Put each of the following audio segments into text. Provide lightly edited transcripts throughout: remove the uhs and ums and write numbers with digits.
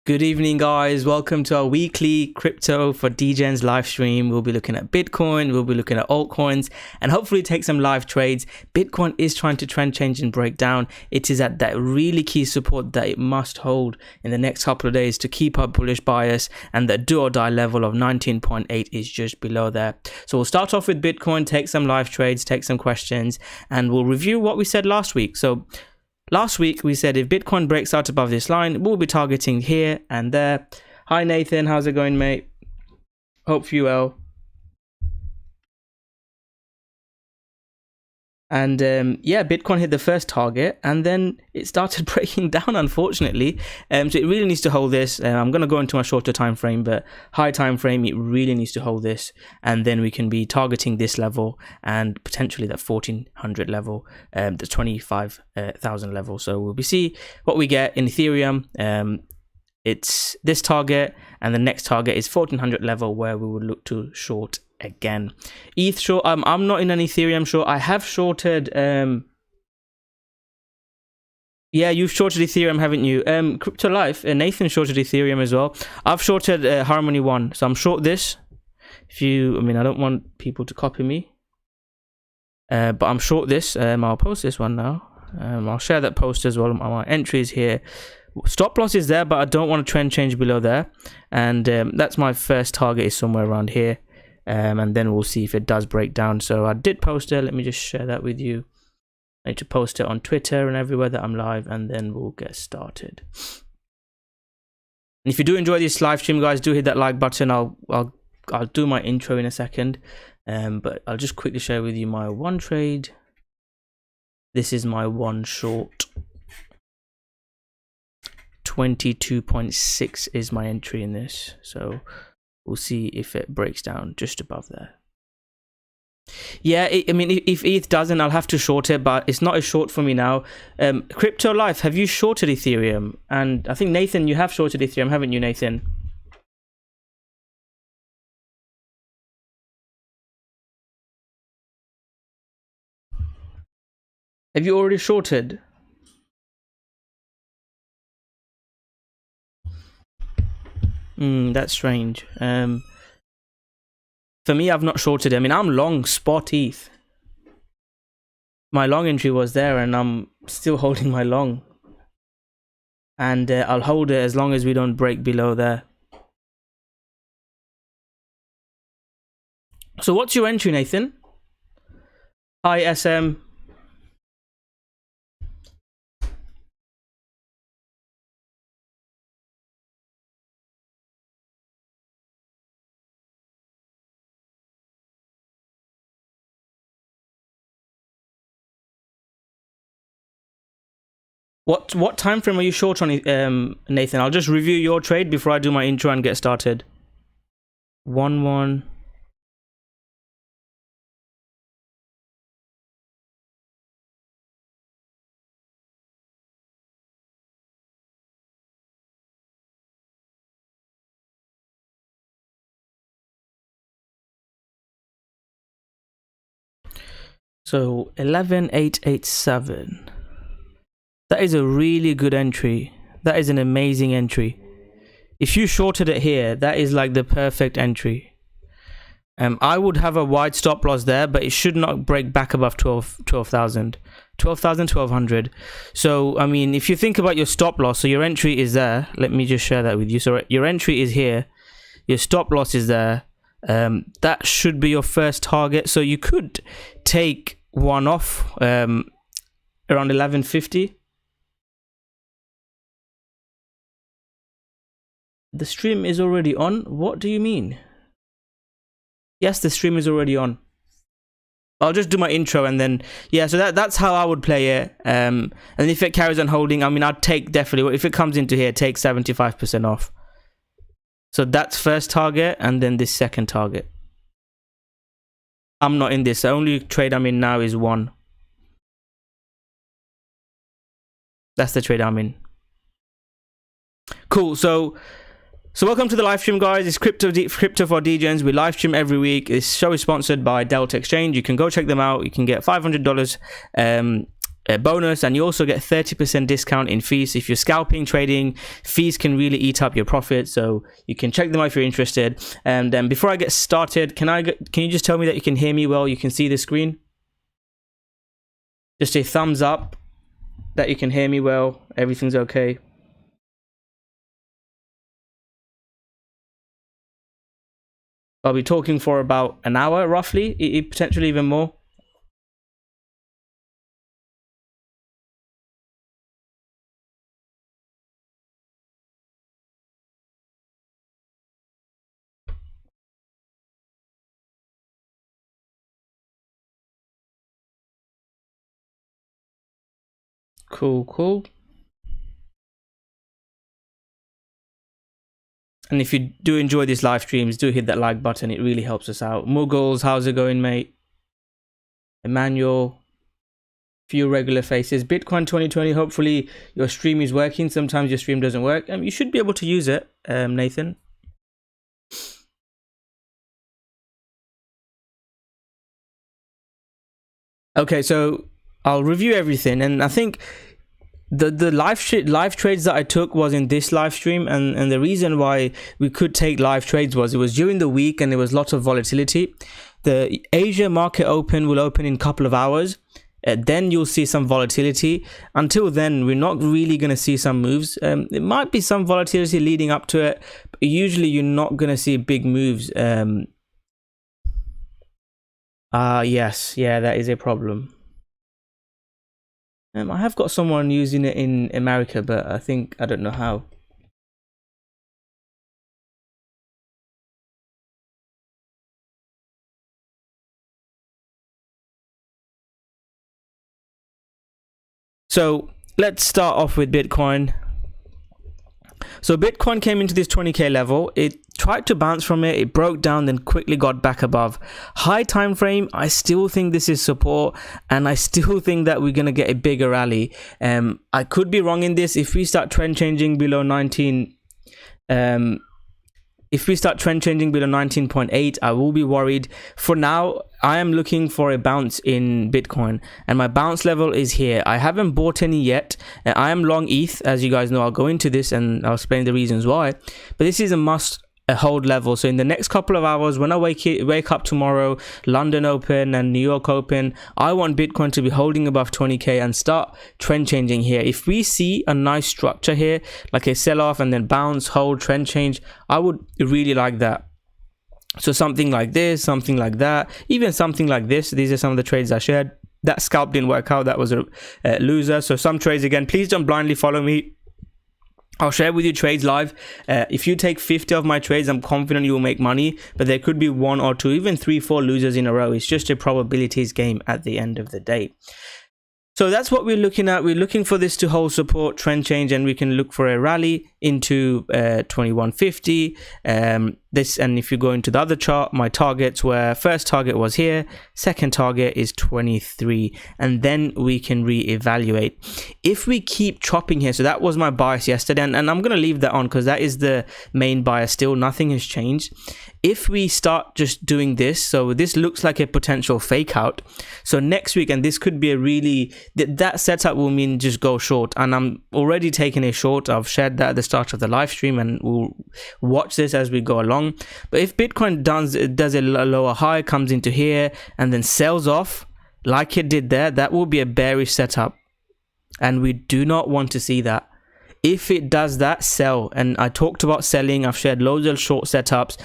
Good evening, guys. Welcome to our weekly crypto for DEGENS live stream. We'll be looking at Bitcoin, we'll be looking at altcoins, and hopefully take some live trades. Bitcoin is trying to trend change and break down. It is at that really key support that it must hold in the next couple of days to keep up bullish bias, and the do or die level of 19.8 is just below there. So we'll start off with Bitcoin, take some live trades, take some questions, and we'll review what we said last week. So last week, we said if Bitcoin breaks out above this line, we'll be targeting here and there. Hi, Nathan. How's it going, mate? Hope you well. And yeah, Bitcoin hit the first target and then it started breaking down, unfortunately. So it really needs to hold this. I'm going to go into my shorter time frame, but high time frame, it really needs to hold this. And then we can be targeting this level and potentially that 1400 level, the 25,000 level. So we'll see what we get in Ethereum. It's this target and the next target is 1400 level where we would look to short again. ETH short, I'm not in an Ethereum short. I have shorted yeah, you've shorted Ethereum, haven't you? Crypto Life, Nathan shorted Ethereum as well. I've shorted Harmony 1, so I'm short this. I don't want people to copy me, but I'm short this. I'll post this one now. I'll share that post as well. My entry is here. Stop loss is there, but I don't want to trend change below there, and that's my first target is somewhere around here. And then we'll see if it does break down. So I did post it. Let me just share that with you. I need to post it on Twitter and everywhere that I'm live, and then we'll get started. And if you do enjoy this live stream, guys, do hit that like button. I'll do my intro in a second, but I'll just quickly share with you my one trade. This is my one short. 22.6 is my entry in this. So we'll see if it breaks down just above there. Yeah, if ETH doesn't, I'll have to short it, but it's not a short for me now. Crypto Life, have you shorted Ethereum? And I think, Nathan, you have shorted Ethereum, haven't you, Nathan? Have you already shorted? That's strange. For me, I've not shorted. I'm long spot ETH. My long entry was there and I'm still holding my long. And I'll hold it as long as we don't break below there. So what's your entry, Nathan? Hi, SM. What time frame are you short on, Nathan? I'll just review your trade before I do my intro and get started. 1-1. So 11,887. That is a really good entry. That is an amazing entry. If you shorted it here, that is like the perfect entry. I would have a wide stop loss there, but it should not break back above 12,000. 12,100. So, if you think about your stop loss, so your entry is there. Let me just share that with you. So your entry is here. Your stop loss is there. That should be your first target. So you could take one off around 1150. The stream is already on. What do you mean? Yes, the stream is already on. I'll just do my intro and then, yeah, so that's how I would play it. And if it carries on holding, I'd take definitely, if it comes into here, take 75% off. So that's first target and then this second target. I'm not in this. The only trade I'm in now is one. That's the trade I'm in. Cool. So welcome to the live stream, guys. It's crypto for DEGENS. We live stream every week. This show is sponsored by Delta Exchange. You can go check them out. You can get $500 bonus, and you also get 30% discount in fees. If you're scalping, trading, fees can really eat up your profit, so you can check them out if you're interested. And before I get started, can you just tell me that you can hear me well, you can see the screen? Just a thumbs up that you can hear me well, everything's okay. I'll be talking for about an hour roughly, potentially even more. Cool. And if you do enjoy these live streams, do hit that like button. It really helps us out. Muggles, how's it going, mate? Emmanuel, few regular faces. Bitcoin 2020, hopefully your stream is working. Sometimes your stream doesn't work. You should be able to use it, Nathan. Okay, so I'll review everything, and I think the live trades that I took was in this live stream, and the reason why we could take live trades was it was during the week and there was lots of volatility. The Asia market will open in a couple of hours. Then you'll see some volatility. Until then, we're not really going to see some moves. There might be some volatility leading up to it, but usually you're not going to see big moves. Yes, yeah, that is a problem. I have got someone using it in America, but I don't know how. So let's start off with Bitcoin. So Bitcoin came into this 20k level. It tried to bounce from it. It broke down, then quickly got back above. High time frame, I still think this is support, and I still think that we're going to get a bigger rally. I could be wrong in this. If we start trend changing below 19, if we start trend changing below 19.8, I will be worried. For now, I am looking for a bounce in Bitcoin, and my bounce level is here. I haven't bought any yet. I am long ETH, as you guys know. I'll go into this and I'll explain the reasons why. But this is a must hold level. So in the next couple of hours, when I wake up tomorrow, London open and New York open, I want Bitcoin to be holding above 20k and start trend changing here. If we see a nice structure here, like a sell off and then bounce, hold, trend change, I would really like that. So something like this, something like that, even something like this. These are some of the trades I shared. That scalp didn't work out. That was a loser. So some trades, again, please don't blindly follow me. I'll share with you trades live. If you take 50 of my trades, I'm confident you will make money, but there could be 1 or 2, even 3, 4 losers in a row. It's just a probabilities game at the end of the day. So that's what we're looking at. We're looking for this to hold support, trend change, and we can look for a rally into 2150. This, and if you go into the other chart, my targets were, first target was here, second target is 23, and then we can reevaluate. If we keep chopping here, so that was my bias yesterday, and I'm going to leave that on because that is the main bias still, nothing has changed. If we start just doing this, so this looks like a potential fake out. So next week, and this could be a really, that setup will mean just go short, and I'm already taking a short. I've shared that at the start of the live stream, and we'll watch this as we go along. But if Bitcoin does a lower high, comes into here and then sells off like it did there, that will be a bearish setup, and we do not want to see that. If it does that, sell. And I talked about selling. I've shared loads of short setups.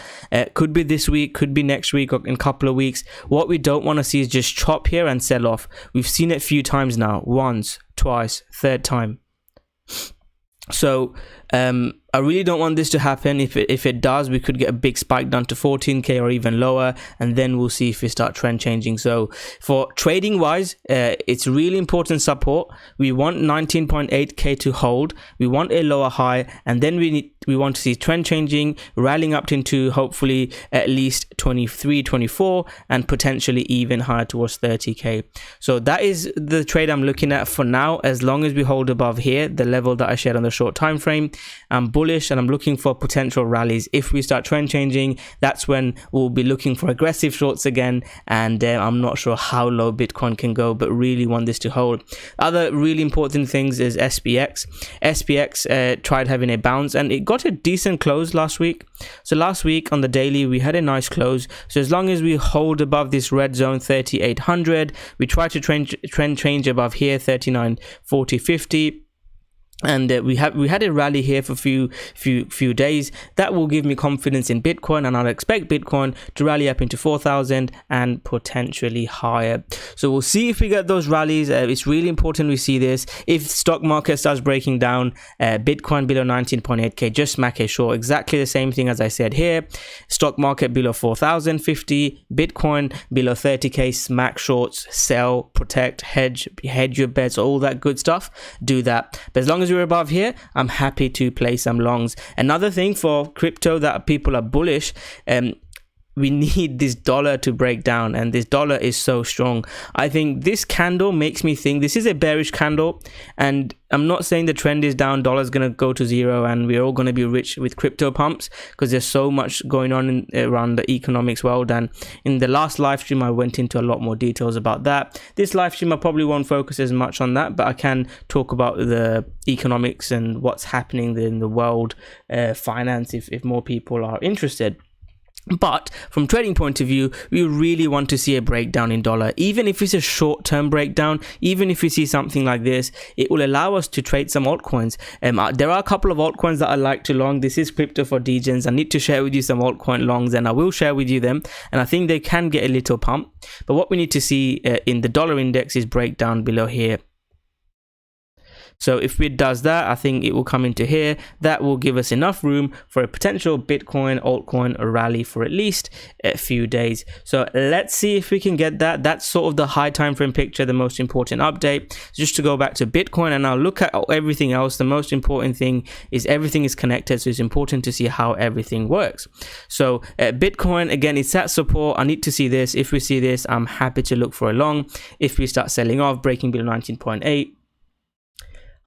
Could be this week, could be next week, or in a couple of weeks. What we don't want to see is just chop here and sell off. We've seen it a few times now, once, twice, third time. So I really don't want this to happen. If it does, we could get a big spike down to 14k or even lower, and then we'll see if we start trend changing. So for trading wise, it's really important support. We want 19.8k to hold. We want a lower high, and then we want to see trend changing, rallying up into hopefully at least 23, 24, and potentially even higher towards 30k. So that is the trade I'm looking at for now. As long as we hold above here, the level that I shared on the short time frame, I'm bullish and I'm looking for potential rallies. If we start trend changing, that's when we'll be looking for aggressive shorts again, and I'm not sure how low Bitcoin can go, but really want this to hold. Other really important things is SPX. SPX tried having a bounce and it got a decent close last week. So last week on the daily we had a nice close. So as long as we hold above this red zone 3800, we try to trend change above here 3940.50, and we had a rally here for few days. That will give me confidence in Bitcoin, and I'll expect Bitcoin to rally up into 4,000 and potentially higher. So we'll see if we get those rallies. It's really important we see this. If stock market starts breaking down, Bitcoin below 19.8k, just smack a short. Exactly the same thing as I said here. Stock market below 4,050, Bitcoin below 30k, smack shorts, sell, protect, hedge your bets, all that good stuff. Do that. But as long as we're above here, I'm happy to play some longs. Another thing for crypto that people are bullish, we need this dollar to break down, and this dollar is so strong. I think this candle makes me think this is a bearish candle, and I'm not saying the trend is down, dollar's gonna go to zero and we're all gonna be rich with crypto pumps, because there's so much going on around the economics world, and in the last live stream I went into a lot more details about that. This live stream I probably won't focus as much on that, but I can talk about the economics and what's happening in the world, finance, if more people are interested. But from trading point of view, we really want to see a breakdown in dollar. Even if it's a short-term breakdown, even if we see something like this, it will allow us to trade some altcoins. There are a couple of altcoins that I like to long. This is crypto for DEGENS. I need to share with you some altcoin longs, and I will share with you them. And I think they can get a little pump. But what we need to see in the dollar index is breakdown below here. So if it does that, I think it will come into here. That will give us enough room for a potential Bitcoin altcoin rally for at least a few days. So let's see if we can get that. That's sort of the high time frame picture, the most important update. Just to go back to Bitcoin and now look at everything else. The most important thing is everything is connected, so it's important to see how everything works. So Bitcoin, again, it's at support. I need to see this. If we see this, I'm happy to look for a long. If we start selling off, breaking below 19.8,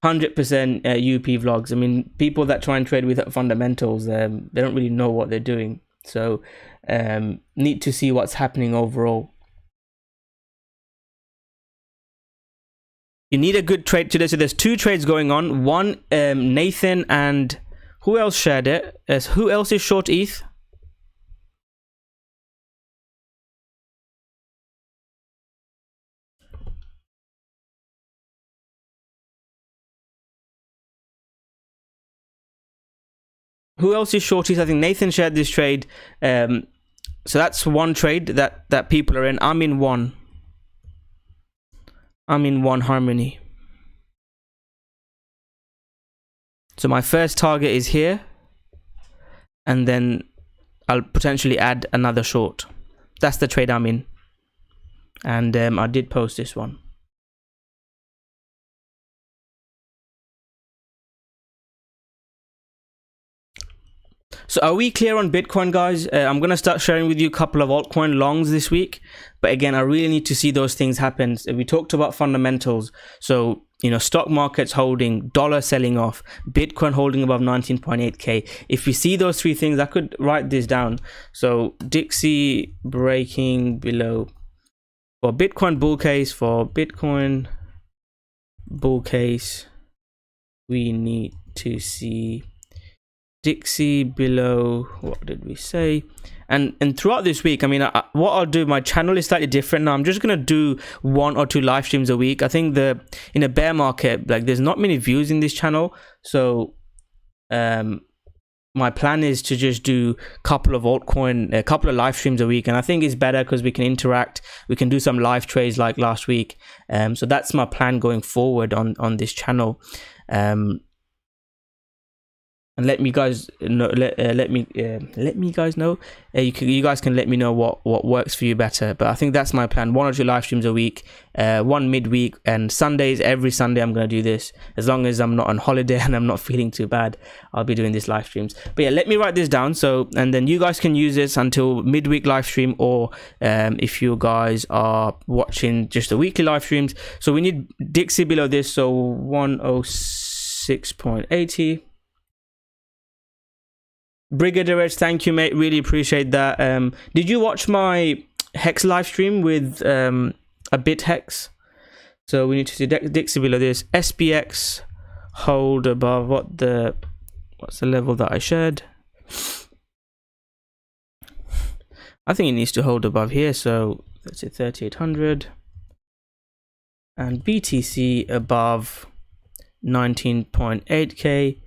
100% UP vlogs. I mean, people that try and trade without fundamentals, they don't really know what they're doing. So need to see what's happening overall. You need a good trade today. So there's two trades going on. One, Nathan, and who else shared it? Who else is short ETH? Who else is short ETH? I think Nathan shared this trade. So that's one trade that people are in. I'm in one. I'm in one Harmony. So my first target is here, and then I'll potentially add another short. That's the trade I'm in, and I did post this one. So are we clear on Bitcoin, guys? I'm going to start sharing with you a couple of altcoin longs this week. But again, I really need to see those things happen. So we talked about fundamentals. So, you know, stock markets holding, dollar selling off, Bitcoin holding above 19.8k. If we see those three things, I could write this down. So Dixie breaking below. For Bitcoin bull case, we need to see Dixie below, what did we say? And throughout this week, I mean, what I'll do, my channel is slightly different now. I'm just gonna do 1 or 2 live streams a week. I think in a bear market, like, there's not many views in this channel, so my plan is to just do a couple of live streams a week, and I think it's better because we can interact, we can do some live trades like last week. So that's my plan going forward on this channel. And let me guys know. Let me guys know. You guys can let me know what works for you better. But I think that's my plan. 1 or 2 live streams a week, 1 midweek, and Sundays. Every Sunday I'm gonna do this. As long as I'm not on holiday and I'm not feeling too bad, I'll be doing these live streams. But yeah, let me write this down. So, and then you guys can use this until midweek live stream, or if you guys are watching just the weekly live streams. So we need Dixie below this. So 106.80. Brigadier Edge, thank you, mate. Really appreciate that. Did you watch my Hex live stream with a bit Hex? So we need to see Dixie below this. SPX hold above what's the level that I shared? I think it needs to hold above here. So let's say 3800 and BTC above 19.8k,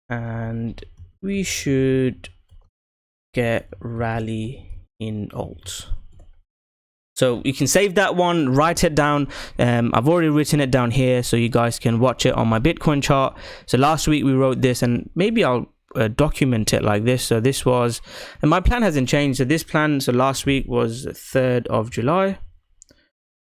and we should get rally in alts. So you can save that one, write it down. I've already written it down here so you guys can watch it on my Bitcoin chart. So last week we wrote this, and maybe I'll document it like this. So this was, and my plan hasn't changed. So this plan, so last week was 3rd of July.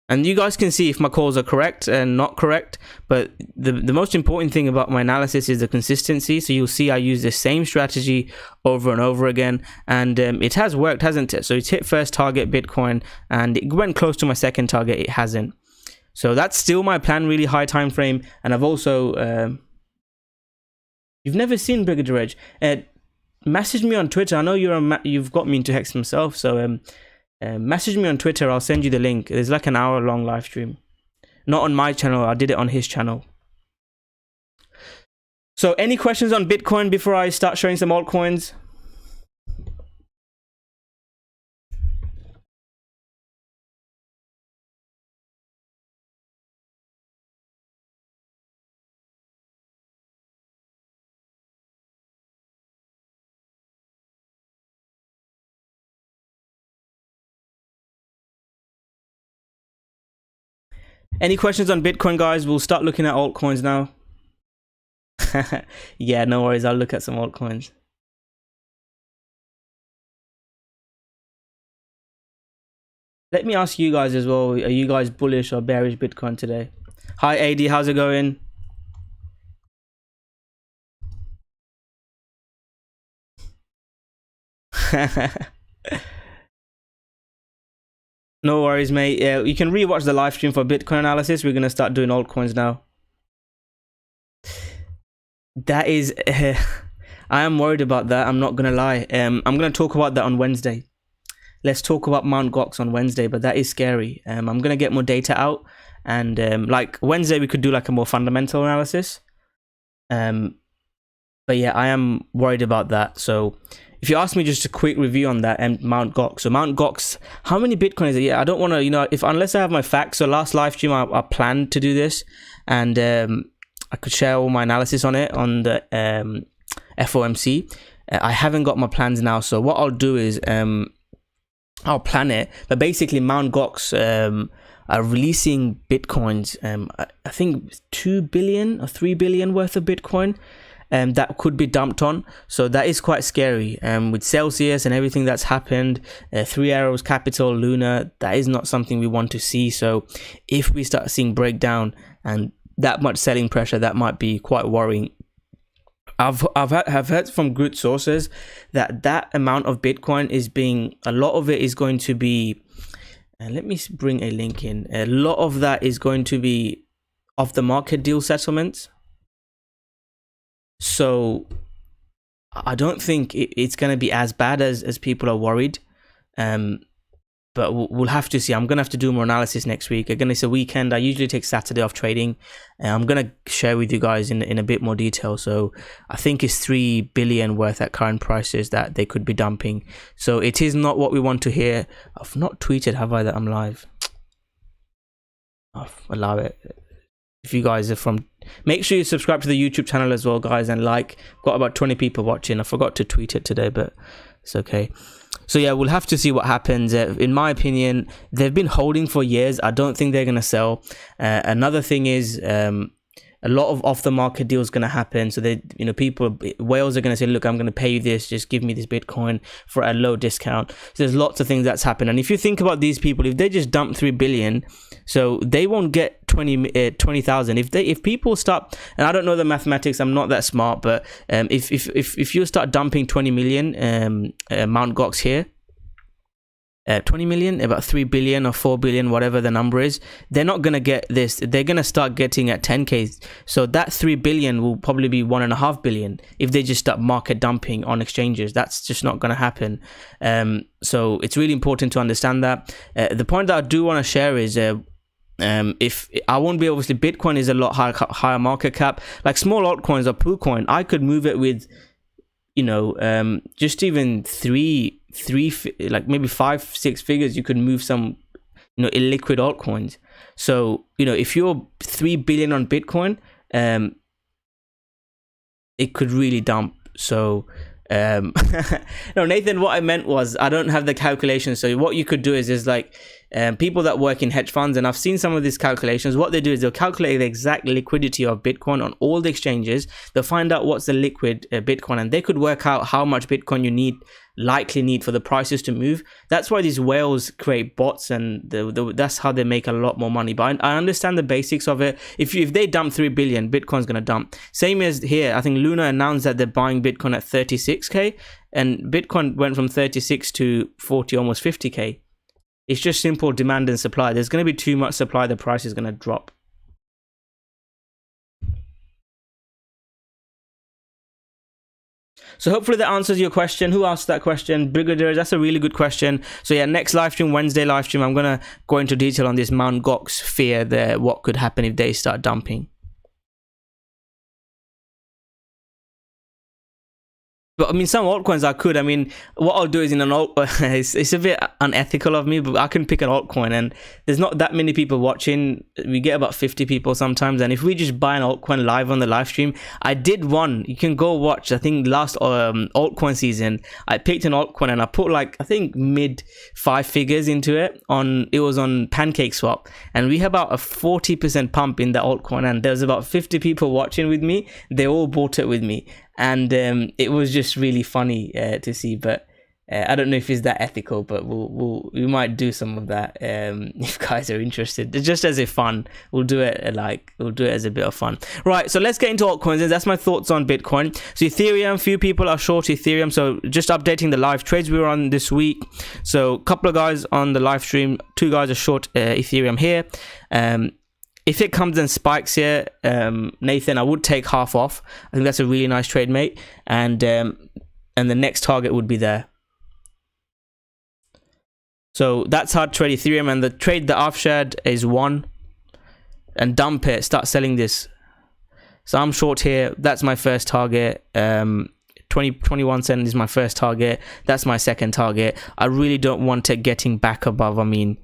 And you guys can see if my calls are correct and not correct. But the most important thing about my analysis is the consistency. So you'll see I use the same strategy over and over again. And it has worked, hasn't it? So it's hit first target Bitcoin and it went close to my second target. It hasn't. So that's still my plan, really high time frame. And I've also... you've never seen Brigadier Edge. Message me on Twitter. I know you've got me into Hex himself. So... message me on Twitter. I'll send you the link. There's like an hour-long live stream. Not on my channel. I did it on his channel. So any questions on Bitcoin before I start showing some altcoins? Any questions on Bitcoin, guys? We'll start looking at altcoins now. Yeah, no worries. I'll look at some altcoins. Let me ask you guys as well. Are you guys bullish or bearish Bitcoin today? Hi, AD. How's it going? No worries, mate. Yeah, you can rewatch the live stream for Bitcoin analysis. We're going to start doing altcoins now. That is... I am worried about that. I'm not going to lie. I'm going to talk about that on Wednesday. Let's talk about Mt. Gox on Wednesday, but that is scary. I'm going to get more data out. And like Wednesday, we could do like a more fundamental analysis. But yeah, I am worried about that. So... if you ask me just a quick review on that and Mt. Gox. So Mt. Gox, how many Bitcoin is it? Yeah, I don't want to, you know, unless I have my facts. So last live stream, I planned to do this, and I could share all my analysis on it on the FOMC. I haven't got my plans now. So what I'll do is I'll plan it. But basically, Mt. Gox are releasing Bitcoins. I think 2 billion or 3 billion worth of Bitcoin. That could be dumped on, so that is quite scary. With Celsius and everything that's happened, Three Arrows Capital, Luna, that is not something we want to see. So if we start seeing breakdown and that much selling pressure, that might be quite worrying. I've heard from good sources that amount of Bitcoin is being, a lot of it is going to be, let me bring a link in, a lot of that is going to be off the market deal settlements. So I don't think it's going to be as bad as people are worried. But we'll have to see. I'm going to have to do more analysis next week. Again, it's a weekend. I usually take Saturday off trading. I'm going to share with you guys in a bit more detail. So I think it's 3 billion worth at current prices that they could be dumping. So it is not what we want to hear. I've not tweeted, have I, that I'm live? I'll allow it. If you guys are from, make sure you subscribe to the YouTube channel as well, guys, and like. Got about 20 people watching. I forgot to tweet it today, but it's okay. So yeah, we'll have to see what happens. In my opinion, they've been holding for years. I don't think they're gonna sell. Another thing is a lot of off the market deals going to happen. So they, you know, people, whales are going to say, look, I'm going to pay you this, just give me this Bitcoin for a low discount. So there's lots of things that's happened. And if you think about these people, if they just dump 3 billion, so they won't get 20,000. If people start, and I don't know the mathematics, I'm not that smart, but if you start dumping 20 million Mt. Gox here, 20 million, about 3 billion or 4 billion, whatever the number is. They're not going to get this. They're going to start getting at 10k. So that 3 billion will probably be 1.5 billion if they just start market dumping on exchanges. That's just not going to happen. So it's really important to understand that. The point that I do want to share is if I won't be, obviously Bitcoin is a lot higher market cap. Like small altcoins or PooCoin, I could move it with, you know, just even three, like maybe 5-6 figures. You could move some, you know, illiquid altcoins. So, you know, if you're 3 billion on Bitcoin, it could really dump. So no, Nathan, what I meant was, I don't have the calculation. So what you could do is like people that work in hedge funds, and I've seen some of these calculations. What they do is they'll calculate the exact liquidity of Bitcoin on all the exchanges. They'll find out what's the liquid Bitcoin, and they could work out how much Bitcoin you likely need for the prices to move. That's why these whales create bots, and that's how they make a lot more money. But I understand the basics of it. If they dump 3 billion, Bitcoin's gonna dump. Same as here, I think Luna announced that they're buying Bitcoin at 36k, and Bitcoin went from 36 to 40, almost 50k. It's just simple demand and supply. There's going to be too much supply, the price is going to drop. So hopefully that answers your question. Who asked that question? Brigadiers, that's a really good question. So yeah, next live stream, Wednesday live stream, I'm going to go into detail on this Mt. Gox fear there, what could happen if they start dumping. But I mean, some altcoins I could. I mean, what I'll do is in an alt, it's a bit unethical of me, but I can pick an altcoin, and there's not that many people watching. We get about 50 people sometimes, and if we just buy an altcoin live on the live stream, I did one. You can go watch. I think last altcoin season, I picked an altcoin and I put like, I think mid 5 figures into it. It was on Pancake Swap, and we had about a 40% pump in the altcoin, and there was about 50 people watching with me. They all bought it with me. And it was just really funny to see, but I don't know if it's that ethical, but we might do some of that if guys are interested, just as a fun. We'll do it as a bit of fun. Right, so let's get into altcoins, and that's my thoughts on Bitcoin. So Ethereum, few people are short Ethereum, so just updating the live trades we were on this week. So a couple of guys on the live stream, 2 guys are short Ethereum here. If it comes and spikes here, Nathan, I would take half off. I think that's a really nice trade, mate. And the next target would be there. So that's how to trade Ethereum. And the trade that I've shared is 1. And dump it. Start selling this. So I'm short here. That's my first target. 21 cents is my first target. That's my second target. I really don't want it getting back above. I mean,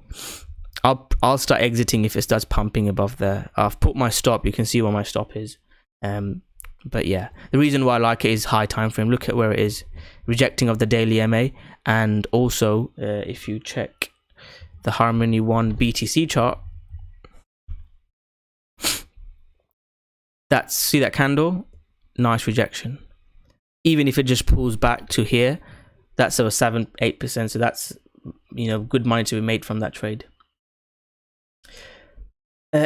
I'll start exiting if it starts pumping above there. I've put my stop. You can see where my stop is. But yeah, the reason why I like it is high time frame. Look at where it is, rejecting of the daily MA, and also if you check the Harmony 1 BTC chart, see that candle, nice rejection. Even if it just pulls back to here, that's a 7-8%. So that's, you know, good money to be made from that trade.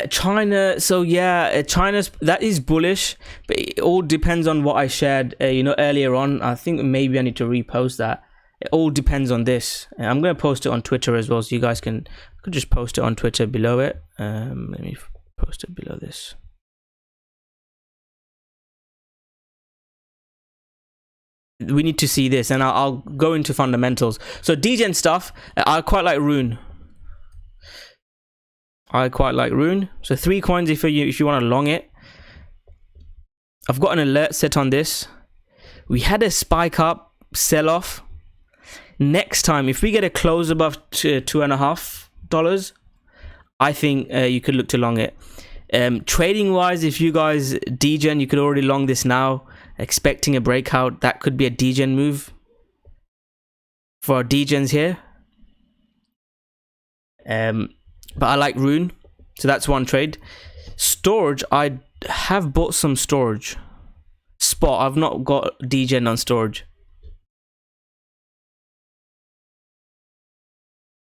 China, so yeah, China's, that is bullish, but it all depends on what I shared you know, earlier on. I think maybe I need to repost that. It all depends on this. I'm going to post it on Twitter as well, so you guys could just post it on Twitter below it. Let me post it below this. We need to see this, and I'll go into fundamentals. So DEGENS stuff, I quite like Rune. So 3 coins if you want to long it. I've got an alert set on this. We had a spike up, sell off. Next time, if we get a close above $2.50, I think you could look to long it. Trading wise, if you guys DEGEN, you could already long this now, expecting a breakout. That could be a DEGEN move for DEGENS here. But I like Rune, so that's one trade. Storage, I have bought some storage. Spot, I've not got DEGEN on storage.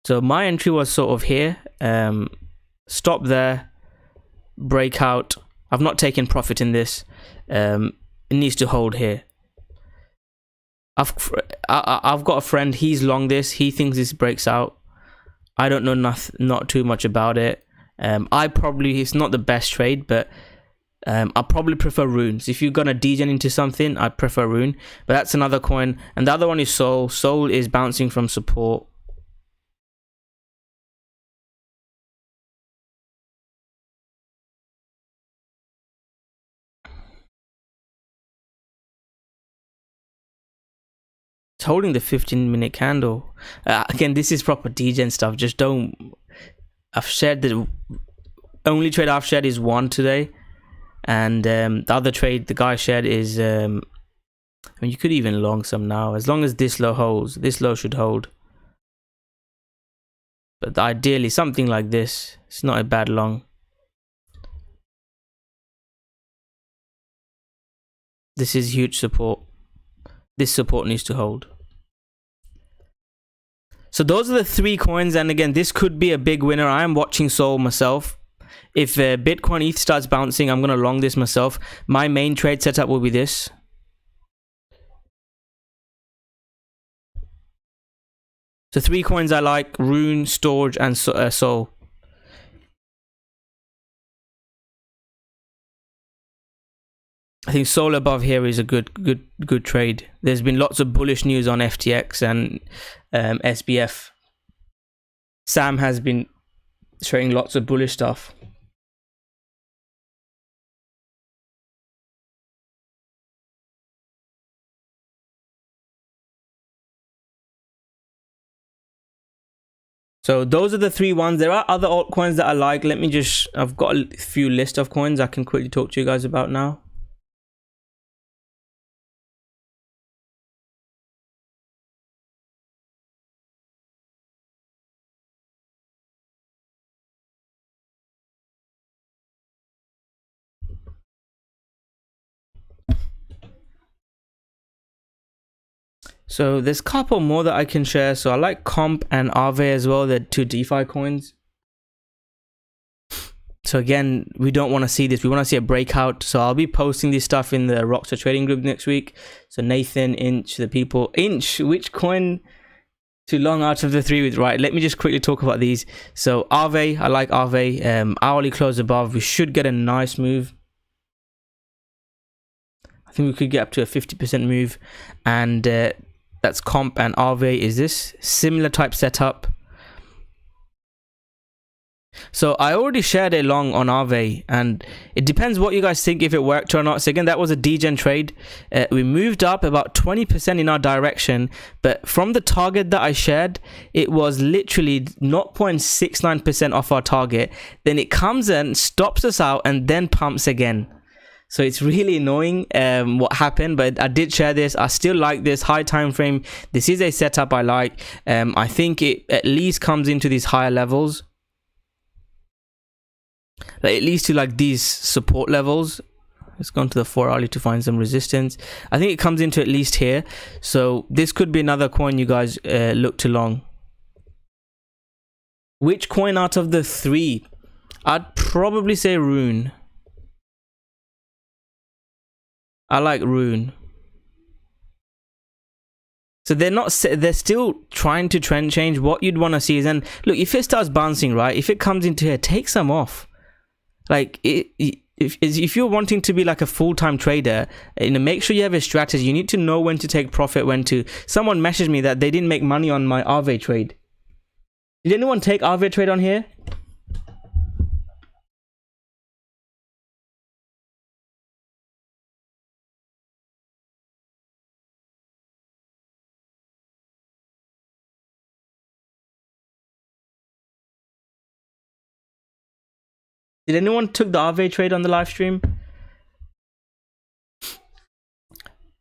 So my entry was sort of here. Stop there. Breakout. I've not taken profit in this. It needs to hold here. I've got a friend, he's long this. He thinks this breaks out. I don't know not too much about it. It's not the best trade, but I probably prefer runes. If you're gonna degen into something, I prefer rune. But that's another coin, and the other one is soul. Soul is bouncing from support. It's holding the 15-minute candle. Again, this is proper degen stuff. Just don't. I've shared the only trade I've shared is one today, and the other trade the guy shared is. I mean, you could even long some now, as long as this low holds. This low should hold. But ideally, something like this. It's not a bad long. This is huge support. This support needs to hold. So those are the 3 coins, and again, this could be a big winner. I am watching Sol myself. If Bitcoin ETH starts bouncing, I'm gonna long this myself. My main trade setup will be this. So 3 coins I like: Rune, Storage, and Sol. I think Sol above here is a good trade. There's been lots of bullish news on FTX and SBF. Sam has been showing lots of bullish stuff. So those are the 3 ones. There are other altcoins that I like. Let me just, I've got a few list of coins I can quickly talk to you guys about now. So there's a couple more that I can share. So I like Comp and Aave as well. They're 2 DeFi coins. So again, we don't want to see this. We want to see a breakout. So I'll be posting this stuff in the Rocko trading group next week. So Nathan, Inch, the people. Inch, which coin to long out of the 3 with? Right, let me just quickly talk about these. So Aave, I like Aave. Hourly close above. We should get a nice move. I think we could get up to a 50% move. And that's Comp, and Aave is this similar type setup. So I already shared a long on Aave, and it depends what you guys think, if it worked or not. So again, that was a degen trade. We moved up about 20% in our direction, but from the target that I shared, it was literally 0.69% off our target. Then it comes in, stops us out, and then pumps again. So it's really annoying what happened, but I did share this. I still like this high time frame. This is a setup I like. I think it at least comes into these higher levels, like at least to like these support levels. Let's go into the 4 hourly to find some resistance. I think it comes into at least here. So this could be another coin you guys look to long. Which coin out of the 3? I'd probably say Rune. I like Rune. So they're still trying to trend change. What you'd want to see is, and look, if it starts bouncing, right, if it comes into here, take some off. Like if you're wanting to be like a full-time trader, make sure you have a strategy. You need to know when to take profit, when to. Someone messaged me that they didn't make money on my Aave trade. Did anyone take Aave trade on here? Did anyone took the Aave trade on the live stream?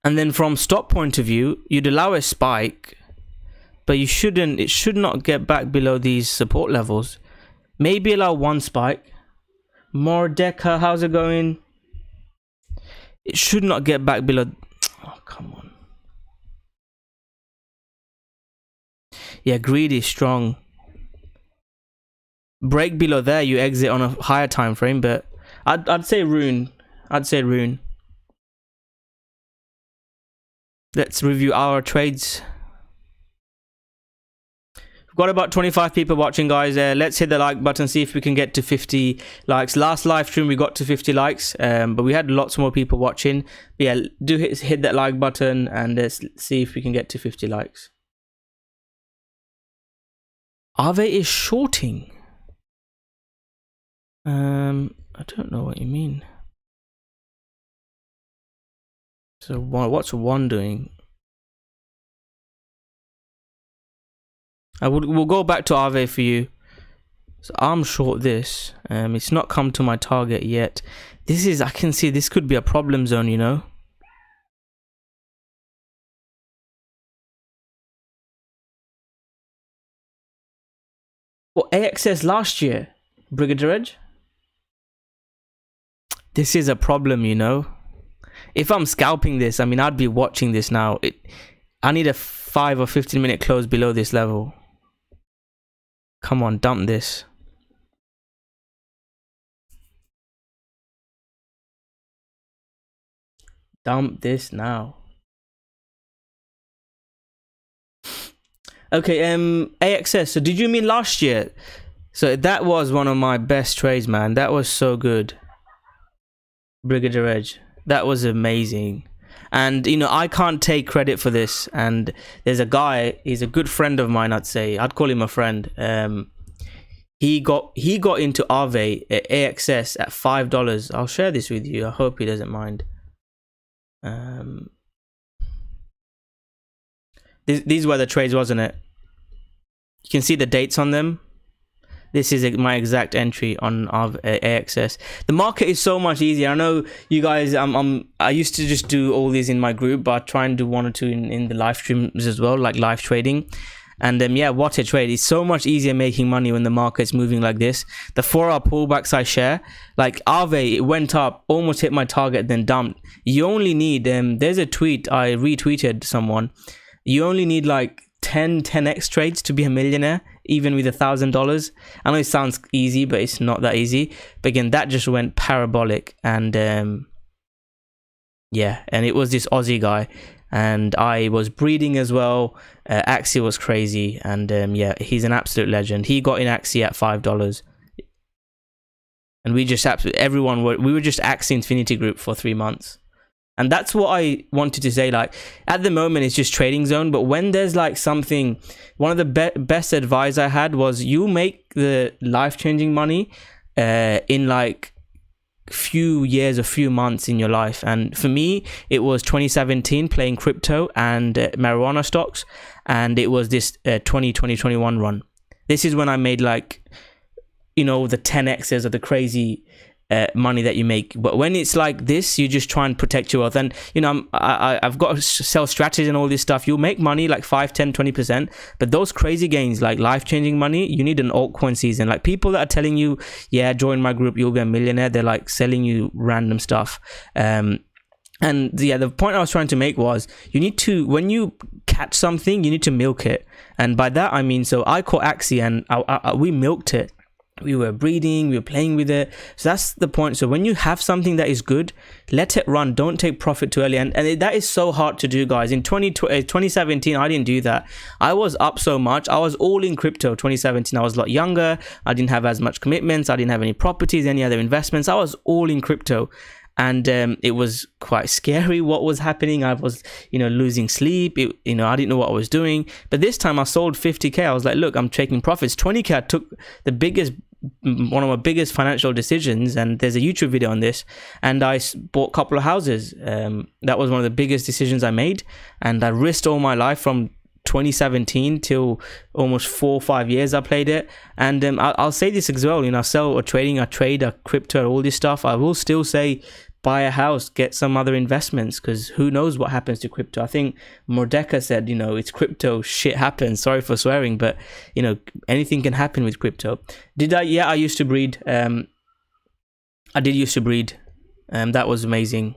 And then from stop point of view, you'd allow a spike, but you shouldn't. It should not get back below these support levels. Maybe allow 1 spike. Mordecai, how's it going? It should not get back below. Oh, come on. Yeah, greed is strong. Break below there, you exit on a higher time frame, but I'd say Rune. I'd say Rune. Let's review our trades. Got about 25 people watching, guys. Let's hit the like button, see if we can get to 50 likes. Last live stream we got to 50 likes, but we had lots more people watching. But yeah, do hit that like button, and let's see if we can get to 50 likes. Aave is shorting. I don't know what you mean. So what's one doing? We'll go back to Aave for you. So I'm short this. It's not come to my target yet. This is, I can see this could be a problem zone, you know. Well, AXS last year, Brigadier Edge. This is a problem, you know. If I'm scalping this, I mean, I'd be watching this now. I need a 5 or 15 minute close below this level. Come on, dump this. Dump this now. Okay, AXS. So did you mean last year? So that was one of my best trades, man. That was so good. Brigadier Edge. That was amazing. And you know, I can't take credit for this. And there's a guy, he's a good friend of mine, I'd say. I'd call him a friend. He got into Aave at AXS at $5. I'll share this with you. I hope he doesn't mind. These were the trades, wasn't it? You can see the dates on them. This is my exact entry on AXS. The market is so much easier. I know you guys, I used to just do all these in my group, but I try and do 1 or 2 in the live streams as well, like live trading. And yeah, what a trade. It's so much easier making money when the market's moving like this. The 4-hour pullbacks I share, like Aave, it went up, almost hit my target, then dumped. You only need, there's a tweet, I retweeted someone. You only need like 10x trades to be a millionaire, even with $1,000. I know it sounds easy, but it's not that easy. But again, that just went parabolic. And yeah, and it was this Aussie guy, and I was breeding as well. Axie was crazy, and yeah, he's an absolute legend. He got in Axie at $5, and we just absolutely we were just Axie Infinity Group for 3 months. And that's what I wanted to say. Like, at the moment, it's just trading zone. But when there's like something, one of the best advice I had was you make the life-changing money in like few years or few months in your life. And for me, it was 2017 playing crypto and marijuana stocks. And it was this 2021 run. This is when I made like, you know, the 10x's of the crazy money that you make. But when it's like this, you just try and protect your wealth. And you know, I've got to sell strategies and all this stuff. You'll make money like 5, 10, 20%, but those crazy gains, like life-changing money, you need an altcoin season. Like people that are telling you, yeah, join my group, you'll be a millionaire, they're like selling you random stuff. And yeah, the point I was trying to make was, you need to, when you catch something, you need to milk it. And by that I mean, so I caught Axie, and we milked it. We were breeding, we were playing with it. So that's the point. So when you have something that is good, let it run. Don't take profit too early. And that is so hard to do, guys. In 2017, I didn't do that. I was up so much. I was all in crypto. 2017, I was a lot younger. I didn't have as much commitments. I didn't have any properties, any other investments. I was all in crypto. And it was quite scary what was happening. I was, you know, losing sleep. I didn't know what I was doing. But this time I sold 50k. I was like, look, I'm taking profits. 20k, I took one of my biggest financial decisions. And there's a YouTube video on this. And I bought a couple of houses. That was one of the biggest decisions I made. And I risked all my life from 2017 till almost 4 or 5 years I played it. And I'll say this as well, you know, I sell or trading, I trade, I crypto, all this stuff. I will still say buy a house, get some other investments, because who knows what happens to crypto. I think Mordecai said, you know, it's crypto, shit happens. Sorry for swearing, but you know, anything can happen with crypto. Yeah, I used to breed. I did used to breed. That was amazing.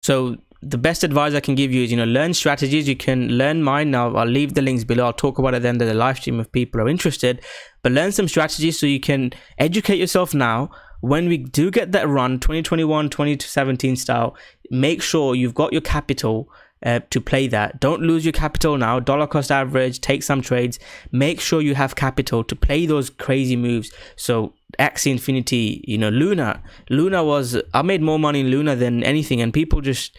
So the best advice I can give you is, you know, learn strategies. You can learn mine. Now I'll leave the links below. I'll talk about it at the end of the live stream if people are interested. But learn some strategies so you can educate yourself now. When we do get that run, 2021, 2017 style, make sure you've got your capital to play that. Don't lose your capital now. Dollar cost average, take some trades. Make sure you have capital to play those crazy moves. So Axie Infinity, you know, Luna was, I made more money in Luna than anything, and people just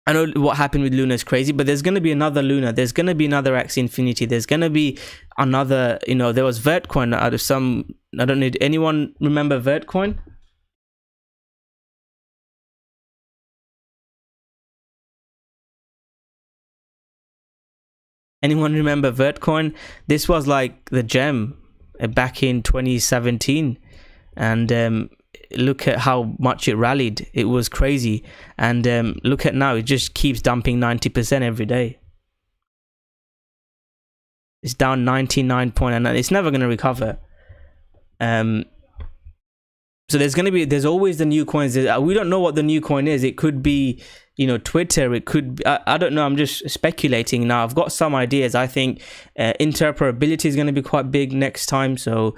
I know what happened with Luna is crazy, but there's going to be another Luna. There's going to be another Axie Infinity. There's going to be another, you know, there was Vertcoin out of some, I don't know, anyone remember Vertcoin? Anyone remember Vertcoin? This was like the gem back in 2017. And look at how much it rallied. It was crazy. And look at now, it just keeps dumping 90% every day. It's down 99 point, and it's never going to recover. So there's always the new coins. We don't know what the new coin is. It could be, you know, Twitter. It could be, I don't know. I'm just speculating now. I've got some ideas. I think interoperability is going to be quite big next time. So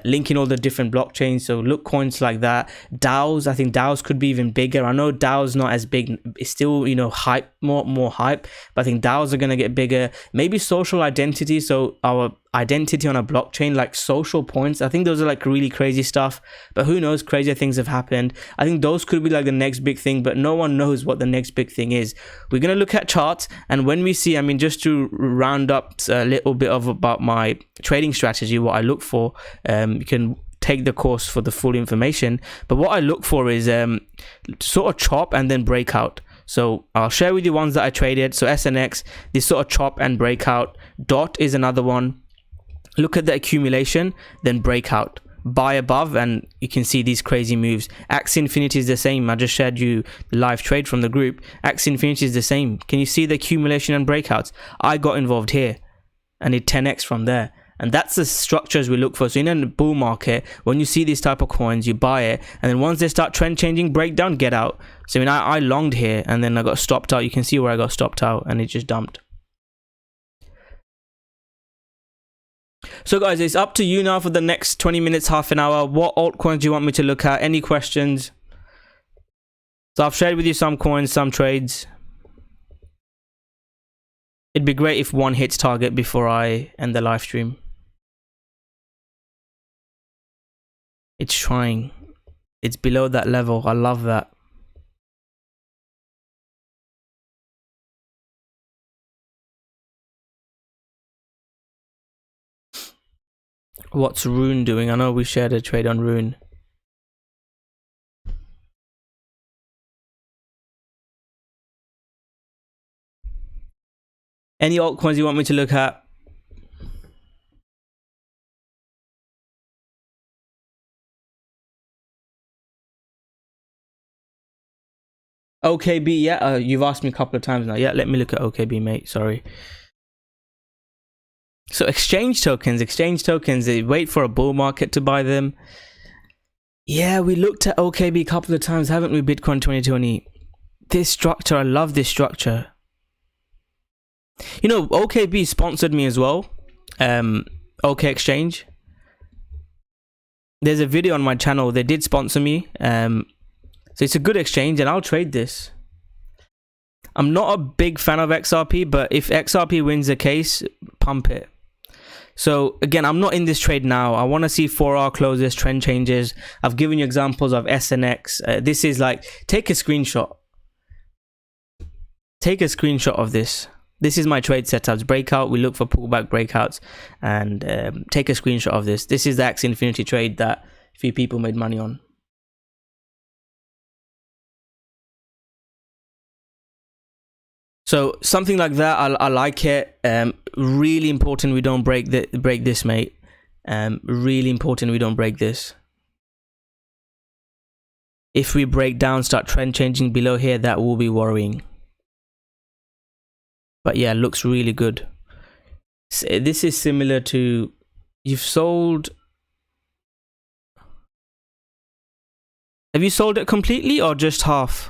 linking all the different blockchains. So look, coins like that. DAOs. I think DAOs could be even bigger. I know DAOs not as big. It's still, you know, hype, more hype. But I think DAOs are going to get bigger. Maybe social identity. So our identity on a blockchain, like social points. I think those are like really crazy stuff, but who knows, crazier things have happened. I think those could be like the next big thing, but no one knows what the next big thing is. We're going to look at charts, and when we see, I mean, just to round up a little bit of about my trading strategy, what I look for, you can take the course for the full information, but what I look for is sort of chop and then breakout. So I'll share with you ones that I traded. So SNX, this sort of chop and breakout. DOT is another one. Look at the accumulation, then breakout. Buy above, and you can see these crazy moves. Axie Infinity is the same. I just shared you the live trade from the group. Axie Infinity is the same. Can you see the accumulation and breakouts? I got involved here and it 10x from there. And that's the structures we look for. So in a bull market, when you see these type of coins, you buy it, and then once they start trend changing, breakdown, get out. So I mean, I longed here, and then I got stopped out. You can see where I got stopped out, and it just dumped. So guys, it's up to you now for the next 20 minutes, half an hour. What altcoins do you want me to look at? Any questions? So I've shared with you some coins, some trades. It'd be great if one hits target before I end the live stream. It's trying. It's below that level. I love that. What's Rune doing? I know we shared a trade on Rune. Any altcoins you want me to look at? OKB, yeah, you've asked me a couple of times now. Yeah, let me look at OKB, mate. Sorry. So exchange tokens, they wait for a bull market to buy them. Yeah, we looked at OKB a couple of times, haven't we? Bitcoin 2020. This structure, I love this structure. You know, OKB sponsored me as well. OK Exchange. There's a video on my channel. They did sponsor me. So it's a good exchange, and I'll trade this. I'm not a big fan of XRP, but if XRP wins the case, pump it. So again, I'm not in this trade now. I want to see 4-hour closes, trend changes. I've given you examples of SNX. This is like, take a screenshot. Take a screenshot of this. This is my trade setups. Breakout, we look for pullback breakouts, and take a screenshot of this. This is the Axie Infinity trade that a few people made money on. So something like that, I like it. Really important we don't break this, mate. Really important we don't break this. If we break down, start trend changing below here, that will be worrying. But yeah, looks really good. This is similar to, you've sold. Have you sold it completely or just half?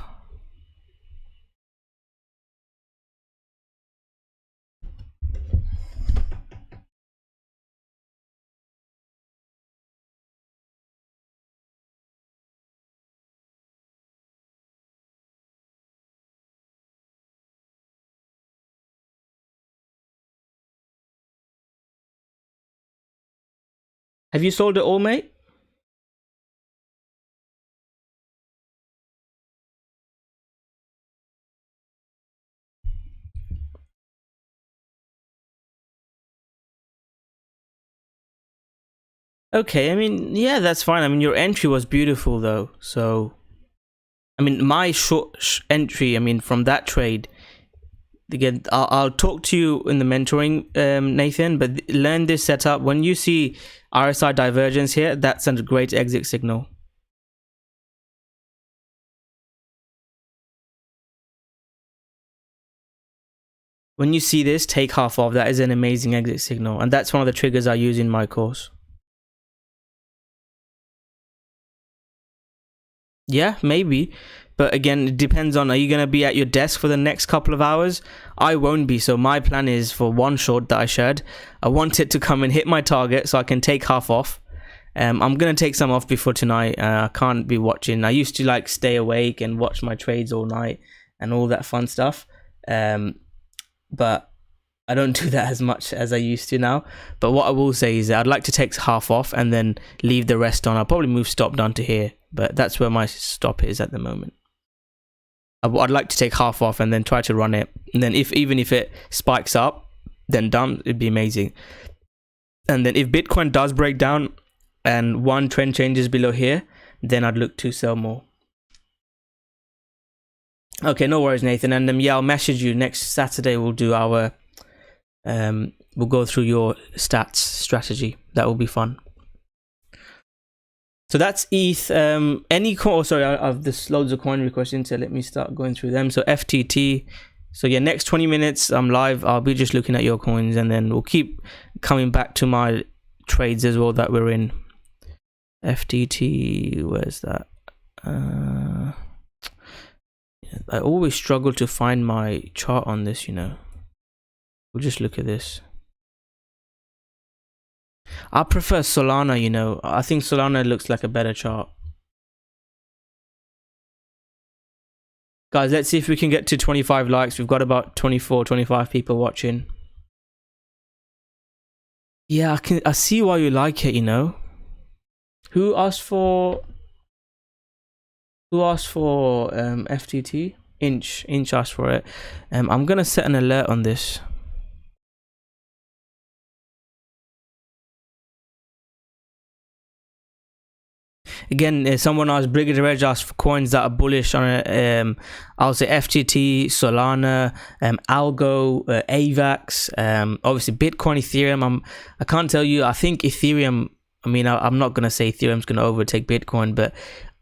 Have you sold it all, mate? Okay, I mean, yeah, that's fine. I mean, your entry was beautiful though. So, I mean, my short entry, I mean, from that trade, again, I'll talk to you in the mentoring, Nathan, but learn this setup. When you see RSI divergence here, that's a great exit signal. When you see this, take half off. That is an amazing exit signal. And that's one of the triggers I use in my course. Yeah, maybe. But again, it depends on, are you going to be at your desk for the next couple of hours? I won't be. So my plan is for one short that I shared, I want it to come and hit my target so I can take half off. I'm going to take some off before tonight. I can't be watching. I used to like stay awake and watch my trades all night and all that fun stuff. But I don't do that as much as I used to now. But what I will say is that I'd like to take half off and then leave the rest on. I'll probably move stop down to here, but that's where my stop is at the moment. I'd like to take half off and then try to run it. And then even if it spikes up, then done, it'd be amazing. And then if Bitcoin does break down and one trend changes below here, then I'd look to sell more. Okay, no worries, Nathan. And yeah, I'll message you next Saturday. We'll do our we'll go through your stats strategy. That will be fun. So that's ETH. Any coin? Oh, sorry, I've there's loads of coin requests in, so let me start going through them. So FTT. So yeah, next 20 minutes I'm live. I'll be just looking at your coins, and then we'll keep coming back to my trades as well that we're in. FTT. Where's that? I always struggle to find my chart on this, you know. We'll just look at this. I prefer Solana, you know. I think Solana looks like a better chart. Guys, let's see if we can get to 25 likes. We've got about 24, 25 people watching. Yeah, I see why you like it, you know. Who asked for FTT? Inch asked for it. I'm gonna set an alert on this. Again, someone asked, Brigadier Reg asked for coins that are bullish on it. I'll say FTT, Solana, Algo, AVAX, obviously Bitcoin, Ethereum. I can't tell you. I think Ethereum, I mean, I'm not going to say Ethereum's going to overtake Bitcoin, but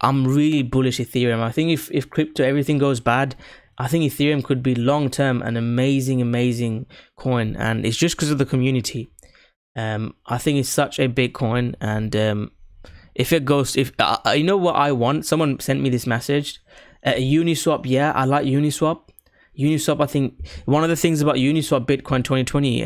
I'm really bullish Ethereum. I think if crypto, everything goes bad, I think Ethereum could be long-term an amazing coin. And it's just because of the community. I think it's such a big coin. And if it goes, you know what I want? Someone sent me this message. Uniswap, yeah, I like Uniswap. Uniswap, I think one of the things about Uniswap Bitcoin 2020,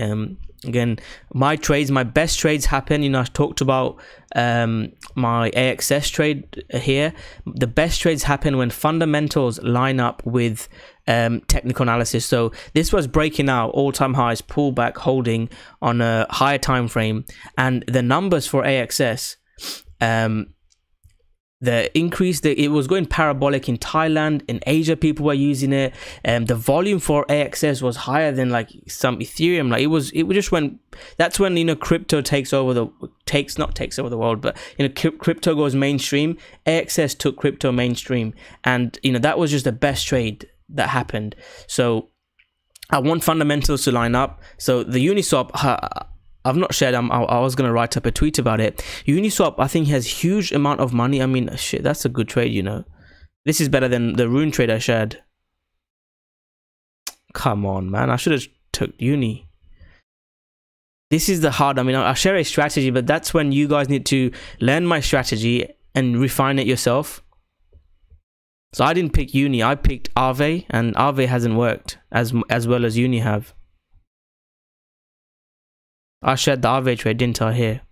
again, my best trades happen, you know, I talked about my AXS trade here. The best trades happen when fundamentals line up with technical analysis. So this was breaking out all-time highs, pullback, holding on a higher time frame, and the numbers for AXS, the increase, it was going parabolic in Thailand, in Asia people were using it, and the volume for AXS was higher than like some Ethereum. Like it just went. That's when, you know, crypto takes over the world, but, you know, crypto goes mainstream. AXS took crypto mainstream, and, you know, that was just the best trade that happened. So I want fundamentals to line up. So the Uniswap, I've not shared. I was going to write up a tweet about it. Uniswap, I think, has huge amount of money. I mean, shit, that's a good trade, you know. This is better than the Rune trade I shared. Come on, man. I should have took Uni. This is the hard. I mean, I share a strategy, but that's when you guys need to learn my strategy and refine it yourself. So I didn't pick Uni. I picked Aave, and Aave hasn't worked as well as Uni have. I shared the Aave trade, didn't I, here?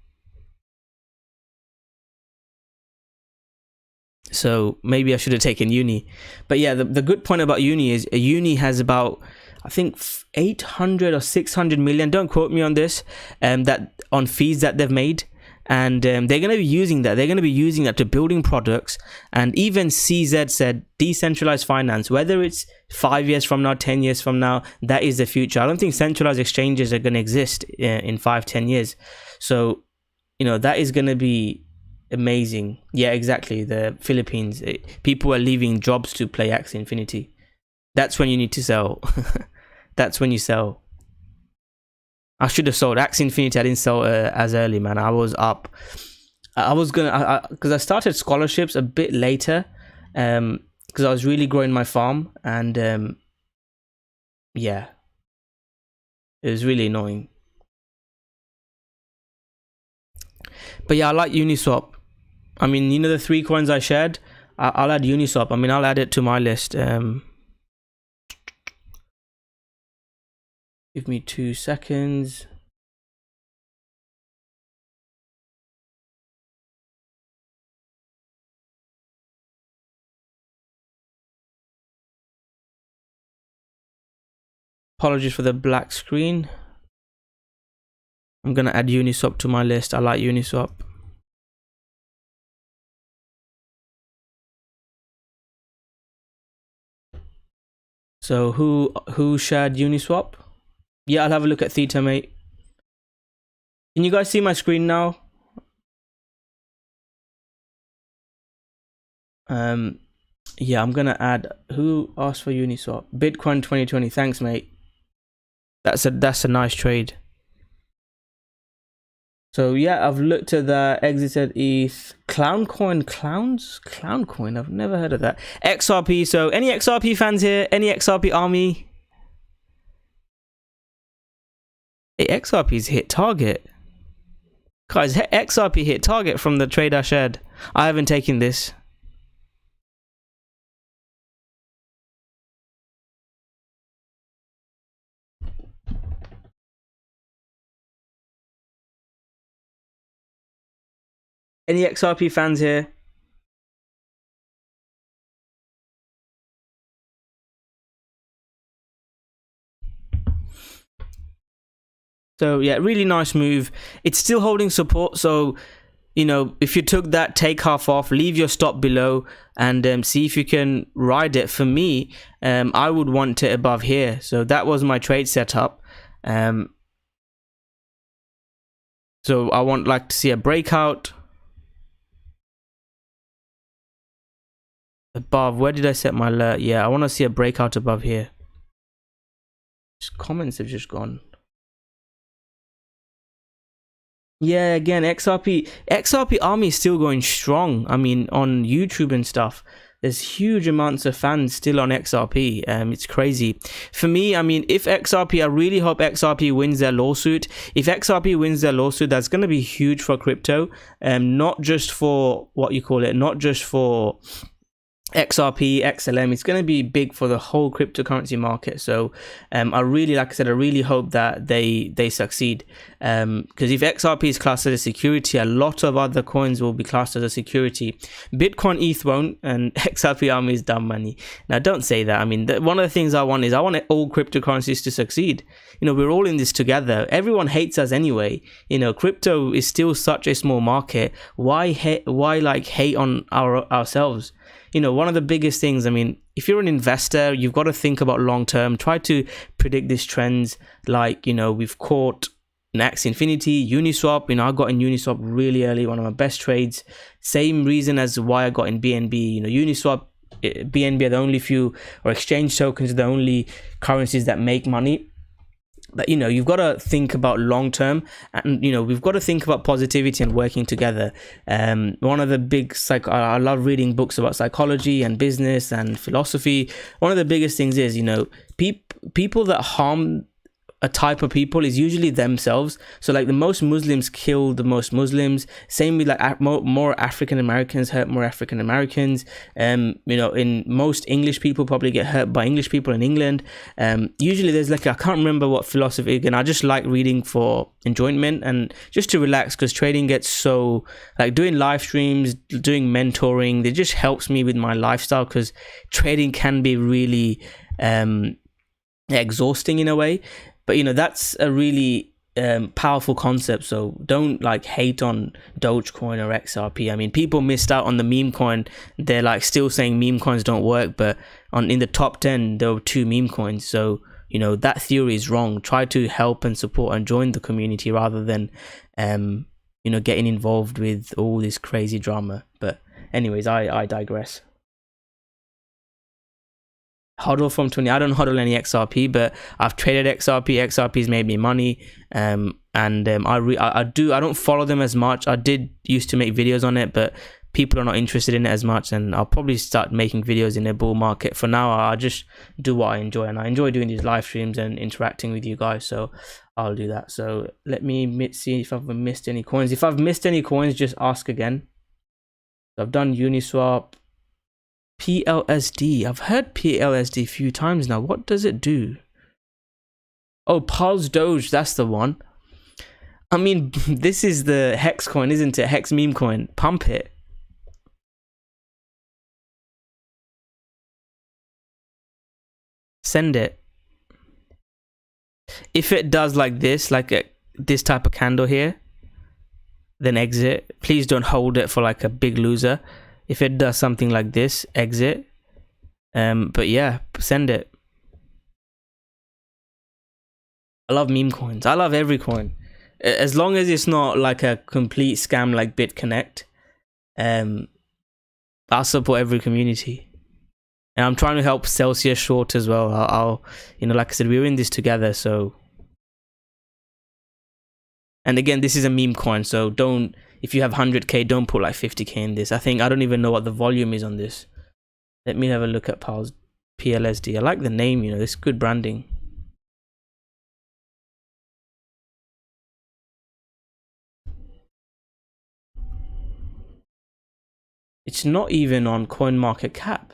So maybe I should have taken Uni. But yeah, the good point about Uni is Uni has about, I think, 800 or 600 million, don't quote me on this, that on fees that they've made. and they're going to be using that. They're going to be using that to building products. And even CZ said decentralized finance, whether it's 5 years from now, 10 years from now, that is the future. I don't think centralized exchanges are going to exist in 5-10 years. So, that is going to be amazing. Yeah, exactly. The Philippines, people are leaving jobs to play Axie Infinity. That's when you need to sell. That's when you sell. I should have sold Axie Infinity. I didn't sell as early, man. I was up. I was gonna, because I started scholarships a bit later, because I was really growing my farm, and yeah, it was really annoying. But yeah, I like Uniswap. I mean, the 3 coins I shared, I'll add Uniswap. I mean, I'll add it to my list. Give me 2 seconds. Apologies for the black screen. I'm going to add Uniswap to my list. I like Uniswap. So who shared Uniswap? Yeah, I'll have a look at Theta, mate. Can you guys see my screen now? Yeah, I'm gonna add. Who asked for Uniswap? Bitcoin 2020. Thanks, mate. That's a nice trade. So yeah, I've looked at the exited ETH. Clowncoin. I've never heard of that. XRP. So any XRP fans here? Any XRP army? Hey, XRP's hit target. Guys, XRP hit target from the trade I shared. I haven't taken this. Any XRP fans here? So yeah, really nice move. It's still holding support. So, if you took that, take half off, leave your stop below, and see if you can ride it. For me, I would want it above here. So that was my trade setup. So I want to see a breakout above. Where did I set my alert? Yeah, I want to see a breakout above here. Just comments have just gone. Yeah, again, XRP army is still going strong. I mean, on YouTube and stuff, there's huge amounts of fans still on XRP. It's crazy. For me, I mean, if XRP, I really hope XRP wins their lawsuit. If XRP wins their lawsuit, that's going to be huge for crypto. Not just for not just for XRP, XLM. It's going to be big for the whole cryptocurrency market. So I really, like I said, I really hope that they succeed, because if XRP is classed as a security, a lot of other coins will be classed as a security. Bitcoin, ETH won't, and XRP army is dumb money. Now don't say that. I mean, one of the things I want all cryptocurrencies to succeed. We're all in this together. Everyone hates us anyway. Crypto is still such a small market. Why hate on ourselves? One of the biggest things, I mean, if you're an investor, you've got to think about long term, try to predict these trends. Like, we've caught Axie Infinity, Uniswap. I got in Uniswap really early, one of my best trades. Same reason as why I got in BNB. Uniswap, BNB are the only few, or exchange tokens are the only currencies that make money. But you've got to think about long term, and we've got to think about positivity and working together. One of the big I love reading books about psychology and business and philosophy. One of the biggest things is people that harm a type of people is usually themselves. So like the most Muslims kill the most Muslims. Same with like more African Americans hurt more African Americans. In most English people probably get hurt by English people in England. Usually there's I can't remember what philosophy. Again, I just like reading for enjoyment and just to relax, because trading gets so doing live streams, doing mentoring, it just helps me with my lifestyle, because trading can be really exhausting in a way. But that's a really powerful concept. So don't like hate on Dogecoin or XRP. I mean, people missed out on the meme coin. They're like still saying meme coins don't work, but in the top 10 there were 2 meme coins. So you know that theory is wrong. Try to help and support and join the community rather than you know, getting involved with all this crazy drama. But anyways, I digress. Hodl from 20. I don't hodl any XRP, but I've traded XRP. XRP's made me money. I don't follow them as much. I did used to make videos on it, but people are not interested in it as much, and I'll probably start making videos in a bull market. For now, I just do what I enjoy, and I enjoy doing these live streams and interacting with you guys, so I'll do that. So let me see if I've missed any coins. If I've missed any coins, just ask again. So I've done Uniswap, PLSD. I've heard PLSD a few times now. What does it do? Oh, Pulse Doge, that's the one. I mean, this is the Hex coin, isn't it? Hex meme coin. Pump it. Send it. If it does like this, this type of candle here, then exit. Please don't hold it for like a big loser. If it does something like this, exit. But yeah, send it. I love meme coins. I love every coin, as long as it's not like a complete scam like BitConnect. I'll support every community. And I'm trying to help Celsius short as well. I'll, you know, like I said, we're in this together. So, and again, this is a meme coin. So don't, if you have 100k, don't put like 50k in this. I don't even know what the volume is on this. Let me have a look at PLSD. I like the name, you know, it's good branding. It's not even on CoinMarketCap.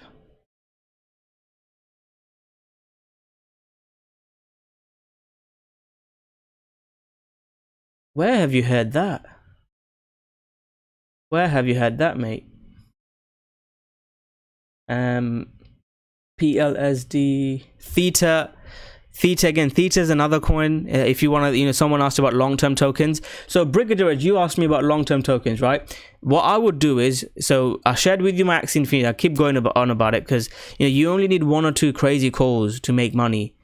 Where have you heard that? Where have you heard that, mate? PLSD, Theta again. Theta is another coin. If you want to, you know, someone asked about long-term tokens. So Brigadier, you asked me about long-term tokens, right? What I would do is, so I shared with you my Axie Infinity. I keep going on about it because, you know, you only need 1 or 2 crazy calls to make money.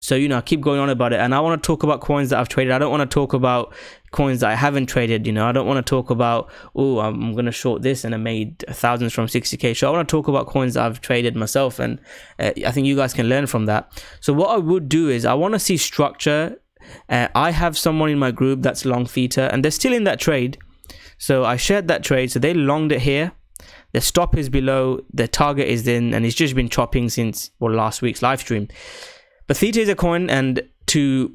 So, you know, I keep going on about it, and I want to talk about coins that I've traded. I don't want to talk about coins that I haven't traded. You know, I don't want to talk about, oh, I'm going to short this and I made thousands from 60k. So I want to talk about coins that I've traded myself, and I think you guys can learn from that. So what I would do is I want to see structure. I have someone in my group that's long Theta, and they're still in that trade. So I shared that trade. So they longed it here. The stop is below, the target is in, and it's just been chopping since, well, last week's live stream. But Theta is a coin, and I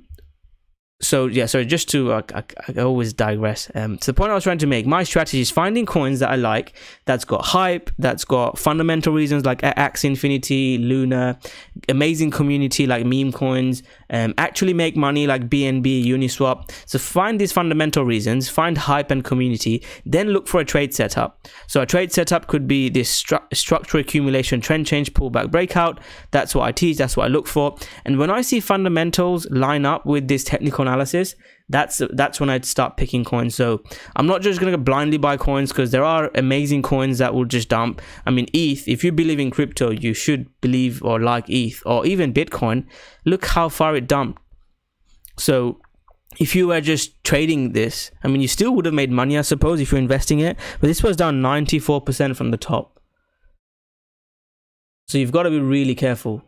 always digress. So the point I was trying to make, my strategy is finding coins that I like, that's got hype, that's got fundamental reasons like Axie Infinity, Luna, amazing community like meme coins, actually make money like BNB, Uniswap. So find these fundamental reasons, find hype and community, then look for a trade setup. So a trade setup could be this structure accumulation, trend change, pullback, breakout. That's what I teach, that's what I look for. And when I see fundamentals line up with this technical analysis, that's when I'd start picking coins. So I'm not just going to blindly buy coins, because there are amazing coins that will just dump. I mean, ETH, if you believe in crypto, you should believe or like ETH, or even Bitcoin. Look how far it dumped. So if you were just trading this, I mean, you still would have made money, I suppose, if you're investing it, but this was down 94% from the top. So you've got to be really careful.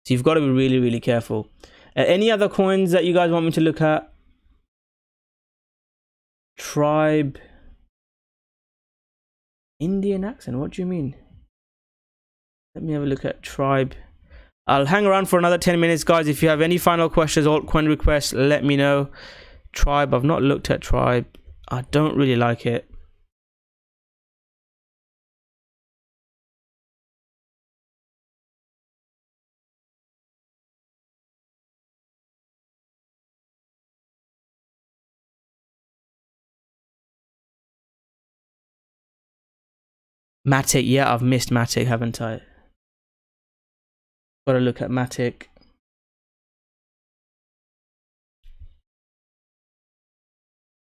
So you've got to be really, really careful. Any other coins that you guys want me to look at? Tribe. Indian accent, what do you mean? Let me have a look at Tribe. I'll hang around for another 10 minutes, guys. If you have any final questions, altcoin requests, let me know. Tribe, I've not looked at Tribe. I don't really like it. Matic, yeah, I've missed Matic, haven't I? Gotta look at Matic.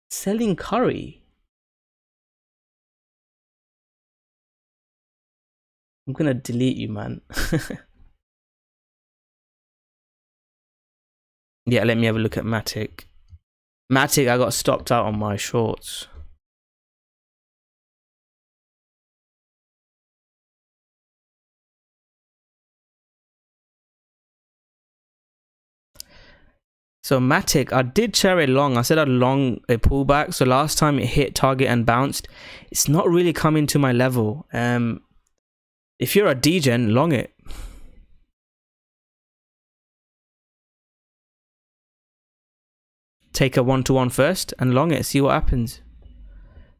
Selling curry. I'm gonna delete you, man. Yeah, let me have a look at Matic. Matic, I got stopped out on my shorts. So Matic, I did share it long. I said I'd long a pullback. So last time it hit target and bounced. It's not really coming to my level. If you're a DEGEN, long it. Take a 1-to-1 first and long it. See what happens.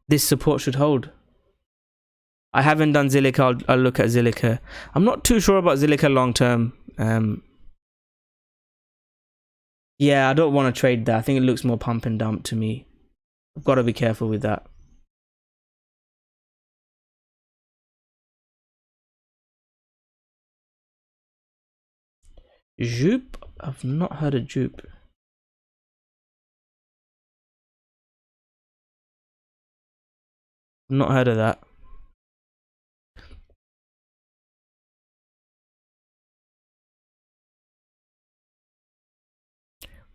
This support should hold. I haven't done Zilliqa. I'll look at Zilliqa. I'm not too sure about Zilliqa long term. Yeah, I don't want to trade that. I think it looks more pump and dump to me. I've got to be careful with that. Jupe? I've not heard of Jupe. Not heard of that.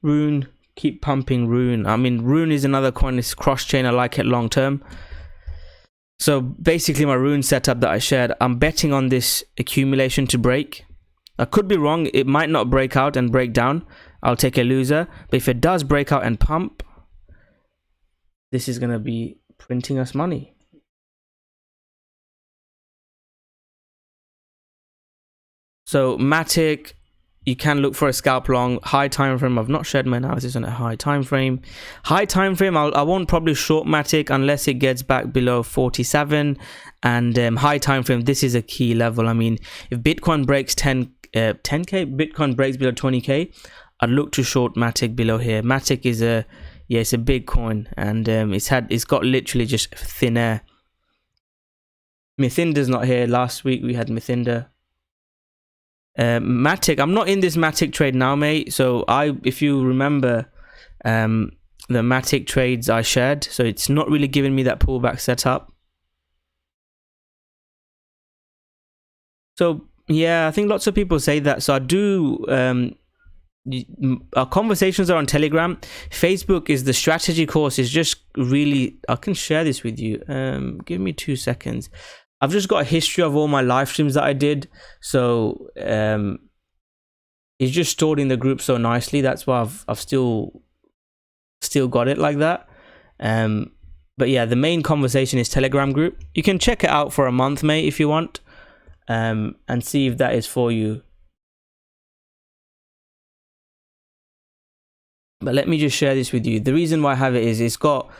Rune, keep pumping Rune. I mean, Rune is another coin. It's cross chain. I like it long term. So basically, my Rune setup that I shared, I'm betting on this accumulation to break. I could be wrong. It might not break out and break down. I'll take a loser. But if it does break out and pump, this is gonna be printing us money. So Matic, you can look for a scalp long. High time frame, I've not shared my analysis on a high time frame. High time frame, I won't probably short Matic unless it gets back below 47. And high time frame, this is a key level. I mean, if Bitcoin breaks 10k, Bitcoin breaks below 20k, I'd look to short Matic below here. Matic is it's a big coin, and it's got literally just thin air. Mithinder's not here. Last week we had Mithinder. Matic, I'm not in this Matic trade now, mate. So if you remember the Matic trades I shared, so it's not really giving me that pullback setup. So yeah, I think lots of people say that. So I do our conversations are on Telegram. Facebook is the strategy course is just really, I can share this with you. Give me 2 seconds. I've just got a history of all my live streams that I did. So it's just stored in the group so nicely. That's why I've still got it like that. But yeah, the main conversation is Telegram group. You can check it out for a month, mate, if you want, and see if that is for you. But let me just share this with you. The reason why I have it is it's got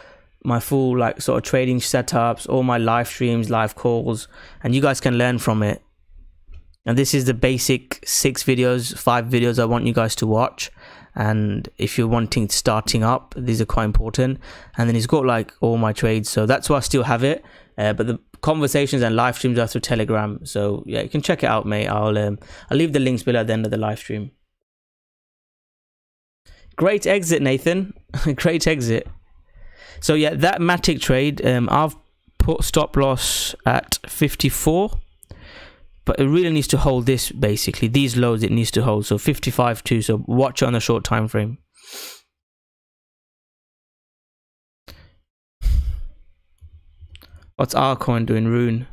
my full like sort of trading setups, all my live streams, live calls, and you guys can learn from it. And this is the basic 5 videos I want you guys to watch. And if you're wanting starting up, these are quite important. And then it's got like all my trades, so that's why I still have it. But the conversations and live streams are through Telegram. So yeah, you can check it out, mate. I'll leave the links below at the end of the live stream. Great exit, Nathan. Great exit. So yeah, that Matic trade, I've put stop loss at 54, but it really needs to hold this, basically. These lows it needs to hold, so 55 too, so watch it on a short time frame. What's Altcoin doing? Rune.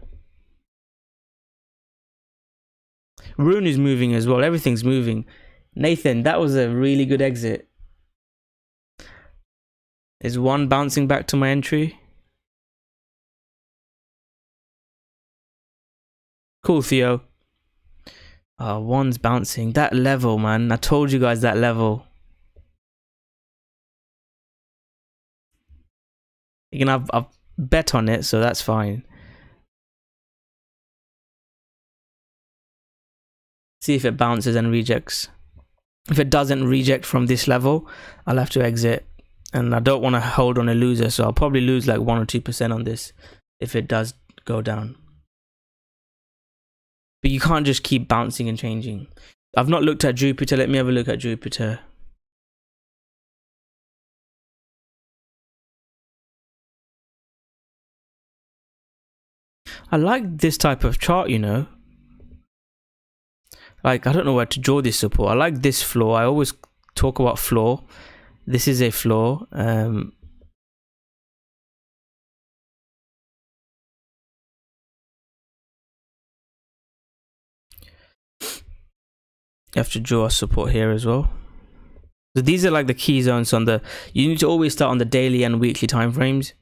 Rune is moving as well. Everything's moving. Nathan, that was a really good exit. Is one bouncing back to my entry? Cool, Theo. One's bouncing. That level, man. I told you guys that level. You can I've bet on it, so that's fine. See if it bounces and rejects. If it doesn't reject from this level, I'll have to exit. And I don't want to hold on a loser, so I'll probably lose like 1 or 2% on this if it does go down. But you can't just keep bouncing and changing. I've not looked at Jupiter. Let me have a look at Jupiter. I like this type of chart, you know. Like, I don't know where to draw this support. I like this floor. I always talk about floor. This is a floor. You have to draw a support here as well. So these are like the key zones on the, you need to always start on the daily and weekly time frames.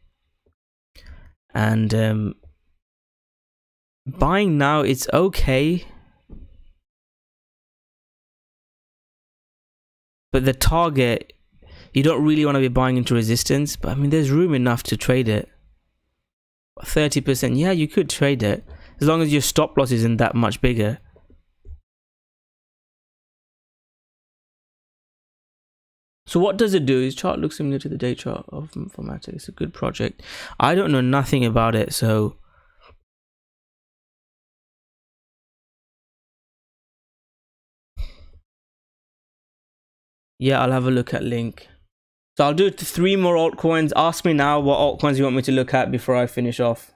And buying now, it's okay. But the target, you don't really want to be buying into resistance. But I mean, there's room enough to trade it. 30%, yeah, you could trade it. As long as your stop loss isn't that much bigger. So what does it do? This chart looks similar to the day chart of Informatic. It's a good project. I don't know nothing about it, so yeah, I'll have a look at link. So I'll do 3 more altcoins. Ask me now what altcoins you want me to look at before I finish off.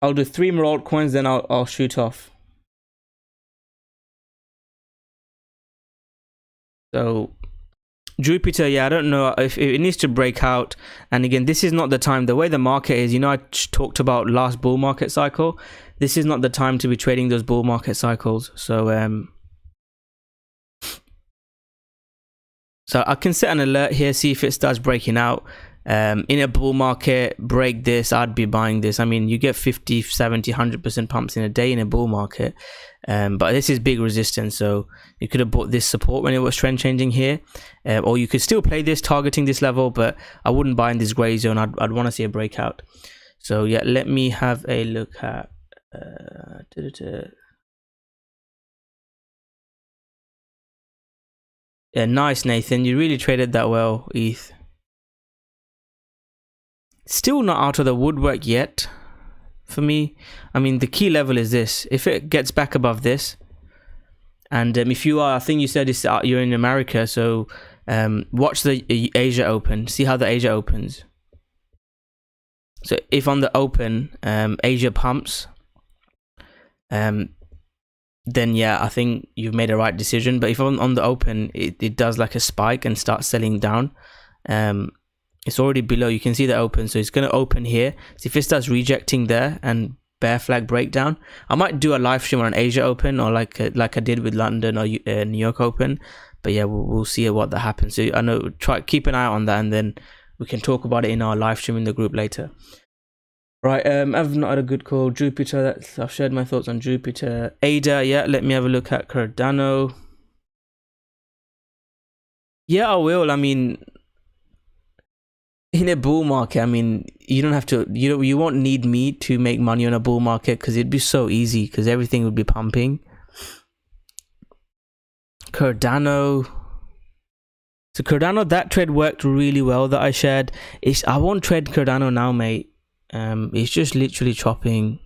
I'll do 3 more altcoins, then I'll shoot off. So Jupiter, yeah, I don't know if it needs to break out. And again, this is not the time. The way the market is, you know, I talked about last bull market cycle. This is not the time to be trading those bull market cycles. So I can set an alert here, see if it starts breaking out. In a bull market, break this, I'd be buying this. I mean, you get 50, 70, 100% pumps in a day in a bull market. But this is big resistance, so you could have bought this support when it was trend changing here. Or you could still play this, targeting this level, but I wouldn't buy in this gray zone. I'd want to see a breakout. So yeah, let me have a look at... Yeah, nice, Nathan. You really traded that well, ETH. Still not out of the woodwork yet for me. I mean, the key level is this. If it gets back above this, and if you are, I think you said you're in America, so watch the Asia Open. See how the Asia opens. So if on the open, Asia pumps, then yeah, I think you've made a right decision. But if on the open, it does like a spike and starts selling down, it's already below. You can see the open, so it's going to open here. So if it starts rejecting there and bear flag breakdown, I might do a live stream on an Asia Open, or like I did with London or New York Open. But yeah, we'll see what that happens. So I know, keep an eye on that, and then we can talk about it in our live stream in the group later. Right, I've not had a good call. Jupiter, I've shared my thoughts on Jupiter. ADA, yeah, let me have a look at Cardano. Yeah, I will. I mean, in a bull market, I mean, you don't have to, you won't need me to make money on a bull market, because it'd be so easy, because everything would be pumping. Cardano. So Cardano, that trade worked really well that I shared. I won't trade Cardano now, mate. It's just literally chopping.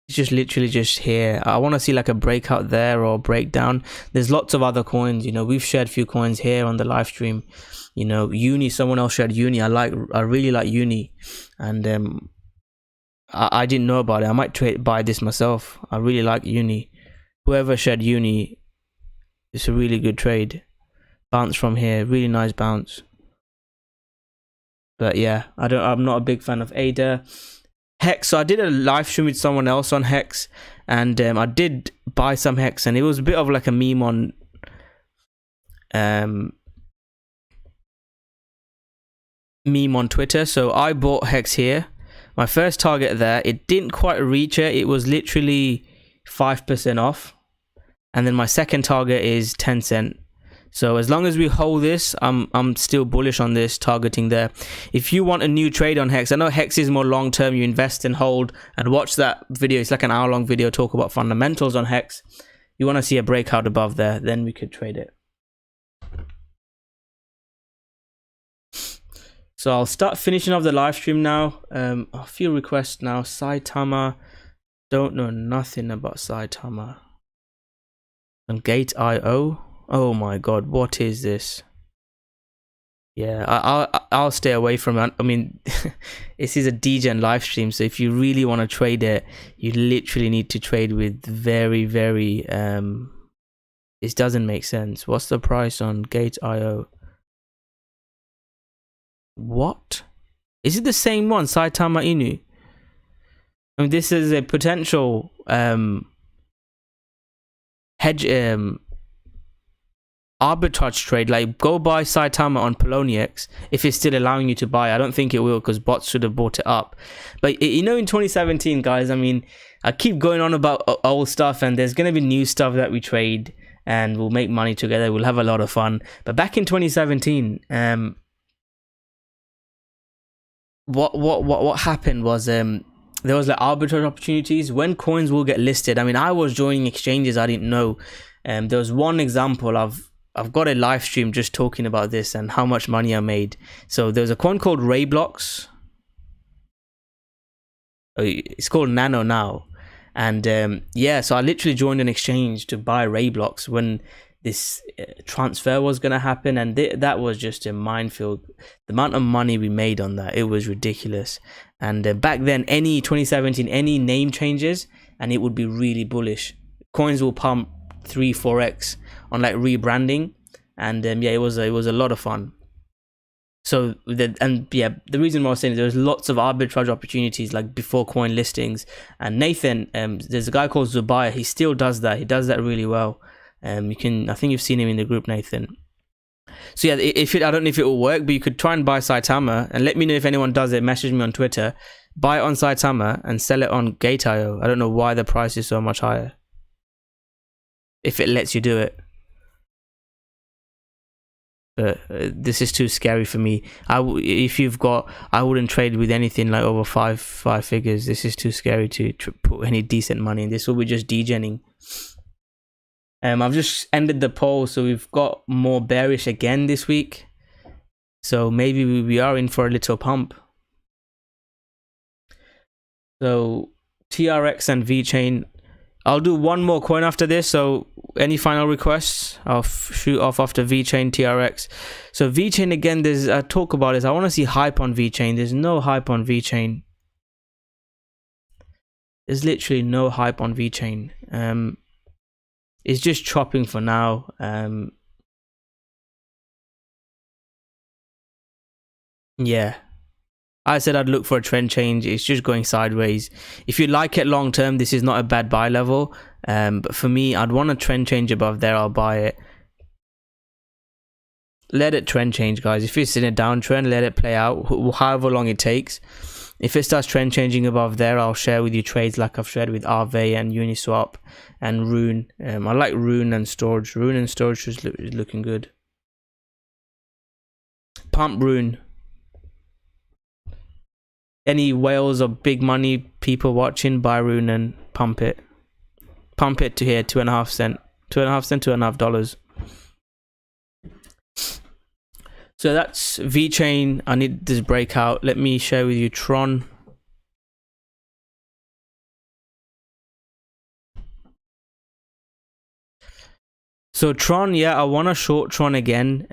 It's just literally just here. I want to see like a breakout there or breakdown. There's lots of other coins. You know, we've shared a few coins here on the live stream. You know, Uni, someone else shared Uni. I really like Uni, and I didn't know about it. I might buy this myself. I really like Uni. Whoever shared Uni, it's a really good trade. Bounce from here, really nice bounce. But yeah, I'm not a big fan of ADA. Hex, so I did a live stream with someone else on Hex, and I did buy some Hex, and it was a bit of like a meme on Twitter. So I bought Hex here. My first target there, it didn't quite reach it. It was literally 5% off. And then my second target is 10 cent. So as long as we hold this, I'm still bullish on this, targeting there. If you want a new trade on Hex, I know Hex is more long term, you invest and hold, and watch that video. It's like an hour long video, talk about fundamentals on Hex. You want to see a breakout above there, then we could trade it. So I'll start finishing off the live stream now. A few requests now. Saitama, don't know nothing about Saitama. And Gate.io. Oh my god, what is this? Yeah, I'll stay away from it. I mean, this is a DGen live stream, so if you really want to trade it, you literally need to trade with very this doesn't make sense. What's the price on Gate.io? What? Is it the same one, Saitama Inu? I mean, this is a potential hedge arbitrage trade. Like, go buy Saitama on Poloniex if it's still allowing you to buy. I don't think it will, because bots should have bought it up. But you know, in 2017, guys, I mean, I keep going on about old stuff, and there's going to be new stuff that we trade and we'll make money together. We'll have a lot of fun. But back in 2017, what happened was there was like arbitrage opportunities when coins will get listed. I mean, I was joining exchanges I didn't know. There was one example. I've got a live stream just talking about this and how much money I made. So there's a coin called Rayblox. It's called Nano now. And yeah, so I literally joined an exchange to buy Rayblox when this transfer was going to happen. And that was just a minefield. The amount of money we made on that, it was ridiculous. And back then, 2017, any name changes and it would be really bullish. Coins will pump 3-4x on like rebranding, and yeah, it was a lot of fun. So the reason why I was saying is there's lots of arbitrage opportunities like before coin listings. And Nathan, there's a guy called Zubair, he still does that. He does that really well. I think you've seen him in the group, Nathan. So yeah, I don't know if it will work, but you could try and buy Saitama and let me know if anyone does it. Message me on Twitter. Buy it on Saitama and sell it on Gate.io. I don't know why the price is so much higher, if it lets you do it. This is too scary for me. I wouldn't trade with anything like over five figures. This is too scary to put any decent money in. This will be just degening. I've just ended the poll, so we've got more bearish again this week. So maybe we are in for a little pump. So TRX and VeChain. I'll do one more coin after this. So any final requests? I'll shoot off after VeChain, TRX. So VeChain again, there's a talk about this. I want to see hype on VeChain. There's no hype on VeChain. There's literally no hype on VeChain. It's just chopping for now. Yeah. I said I'd look for a trend change. It's just going sideways. If you like it long term, this is not a bad buy level. But for me, I'd want a trend change above there. I'll buy it. Let it trend change, guys. If it's in a downtrend, let it play out however long it takes. If it starts trend changing above there, I'll share with you trades like I've shared with Aave and Uniswap and Rune. I like Rune and Storage. Rune and Storage is looking good. Pump Rune. Any whales or big money people watching, buy Rune and pump it. Pump it to here, 2.5 cents. 2.5 cents, $2.5. So that's VeChain. I need this breakout. Let me share with you Tron. So Tron, yeah, I want to short Tron again.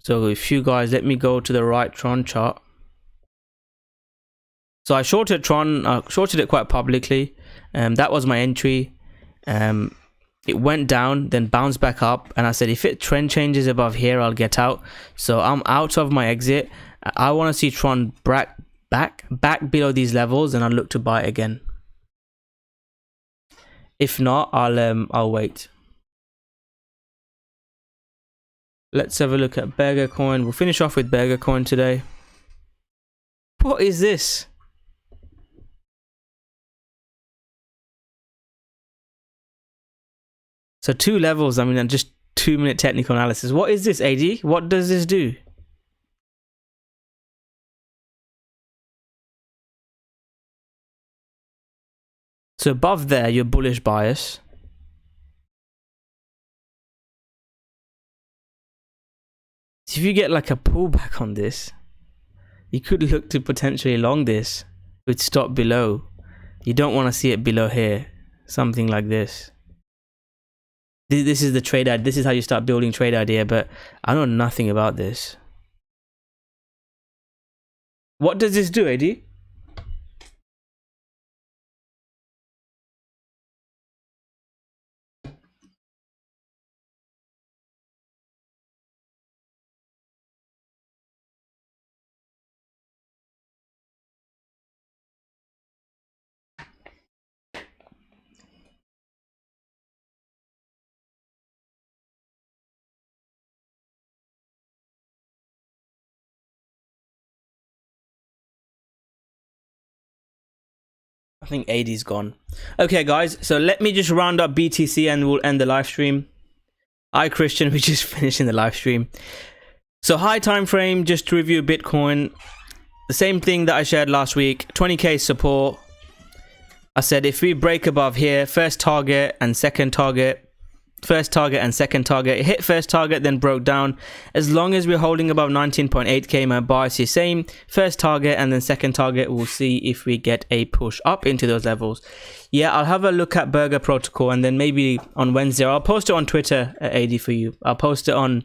So if you guys let me go to the right Tron chart. So I shorted Tron. I shorted it quite publicly. That was my entry. It went down, then bounced back up, and I said if it trend changes above here, I'll get out. So I'm out of my exit. I want to see Tron back below these levels, and I'll look to buy it again. If not, I'll wait. Let's have a look at Burger Coin. We'll finish off with Burger Coin today. What is this? So 2 levels. I mean, just 2-minute technical analysis. What is this, AD? What does this do? So above there, your bullish bias. So if you get like a pullback on this, you could look to potentially long this with stop below. You don't want to see it below here. Something like this. This is the trade idea. This is how you start building trade idea, but I know nothing about this. What does this do, AD? I think AD's gone. Okay, guys, so let me just round up BTC and we'll end the live stream. Hi, Christian. We just finishing the live stream. So high time frame, just to review Bitcoin. The same thing that I shared last week. 20k support. I said if we break above here, first target and second target. First target and second target. It hit first target, then broke down. As long as we're holding above 19.8k, my bias is same. First target and then second target. We'll see if we get a push up into those levels. Yeah, I'll have a look at Burger Protocol, and then maybe on Wednesday, I'll post it on Twitter, AD, for you. I'll post it on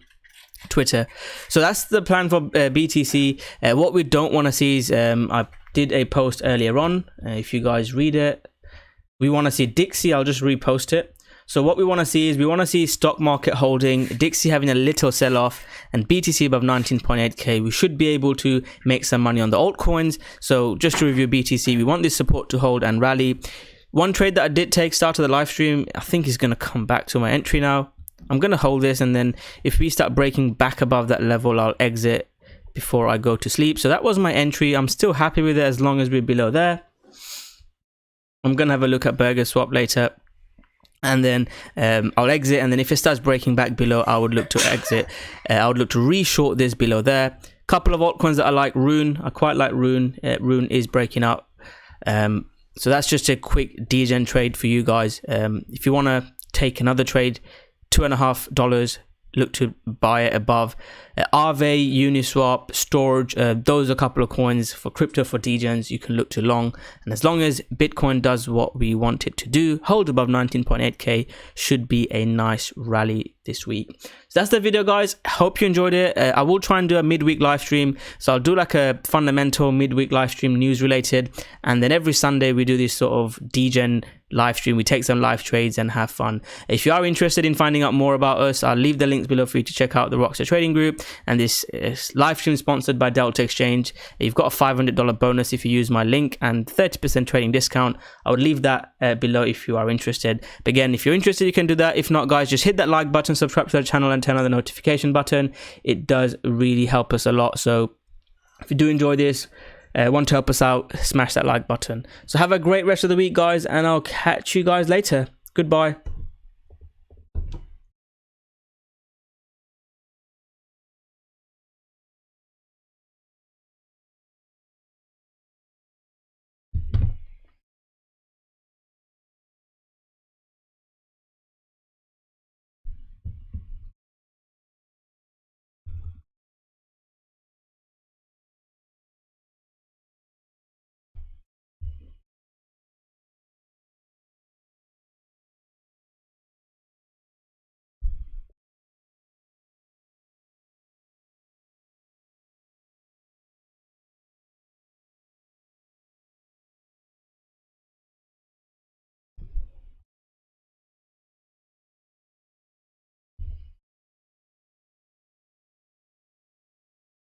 Twitter. So that's the plan for BTC. What we don't want to see is, I did a post earlier on. If you guys read it, we want to see Dixie. I'll just repost it. So what we want to see is we want to see stock market holding, Dixie having a little sell-off, and BTC above 19.8k. We should be able to make some money on the altcoins. So just to review BTC, we want this support to hold and rally. One trade that I did take, start of the live stream, I think is going to come back to my entry now. I'm going to hold this, and then if we start breaking back above that level, I'll exit before I go to sleep. So that was my entry. I'm still happy with it as long as we're below there. I'm going to have a look at Burger Swap later. And then I'll exit, and then if it starts breaking back below, I would look to exit. I would look to re-short this below there. Couple of altcoins that I like. Rune, I quite like Rune. Rune is breaking up. So that's just a quick DEGEN trade for you guys. If you want to take another trade, $2.50, look to buy it above. Aave, Uniswap, Storage, those are a couple of coins for crypto, for DEGENS. You can look to long, and as long as Bitcoin does what we want it to do, hold above 19.8k, should be a nice rally this week. So that's the video, guys. Hope you enjoyed it. I will try and do a midweek live stream, so I'll do like a fundamental midweek live stream, news related, and then every Sunday we do this sort of DEGEN live stream. We take some live trades and have fun. If you are interested in finding out more about us, I'll leave the links below for you to check out the Rocko trading group, and this is live stream sponsored by Delta Exchange. You've got a $500 bonus if you use my link, and 30% trading discount. I would leave that below if you are interested. But again, if you're interested, you can do that. If not, guys, just hit that like button, subscribe to the channel, and turn on the notification button. It does really help us a lot. So if you do enjoy this, want to help us out, smash that like button. So have a great rest of the week, guys, and I'll catch you guys later. Goodbye.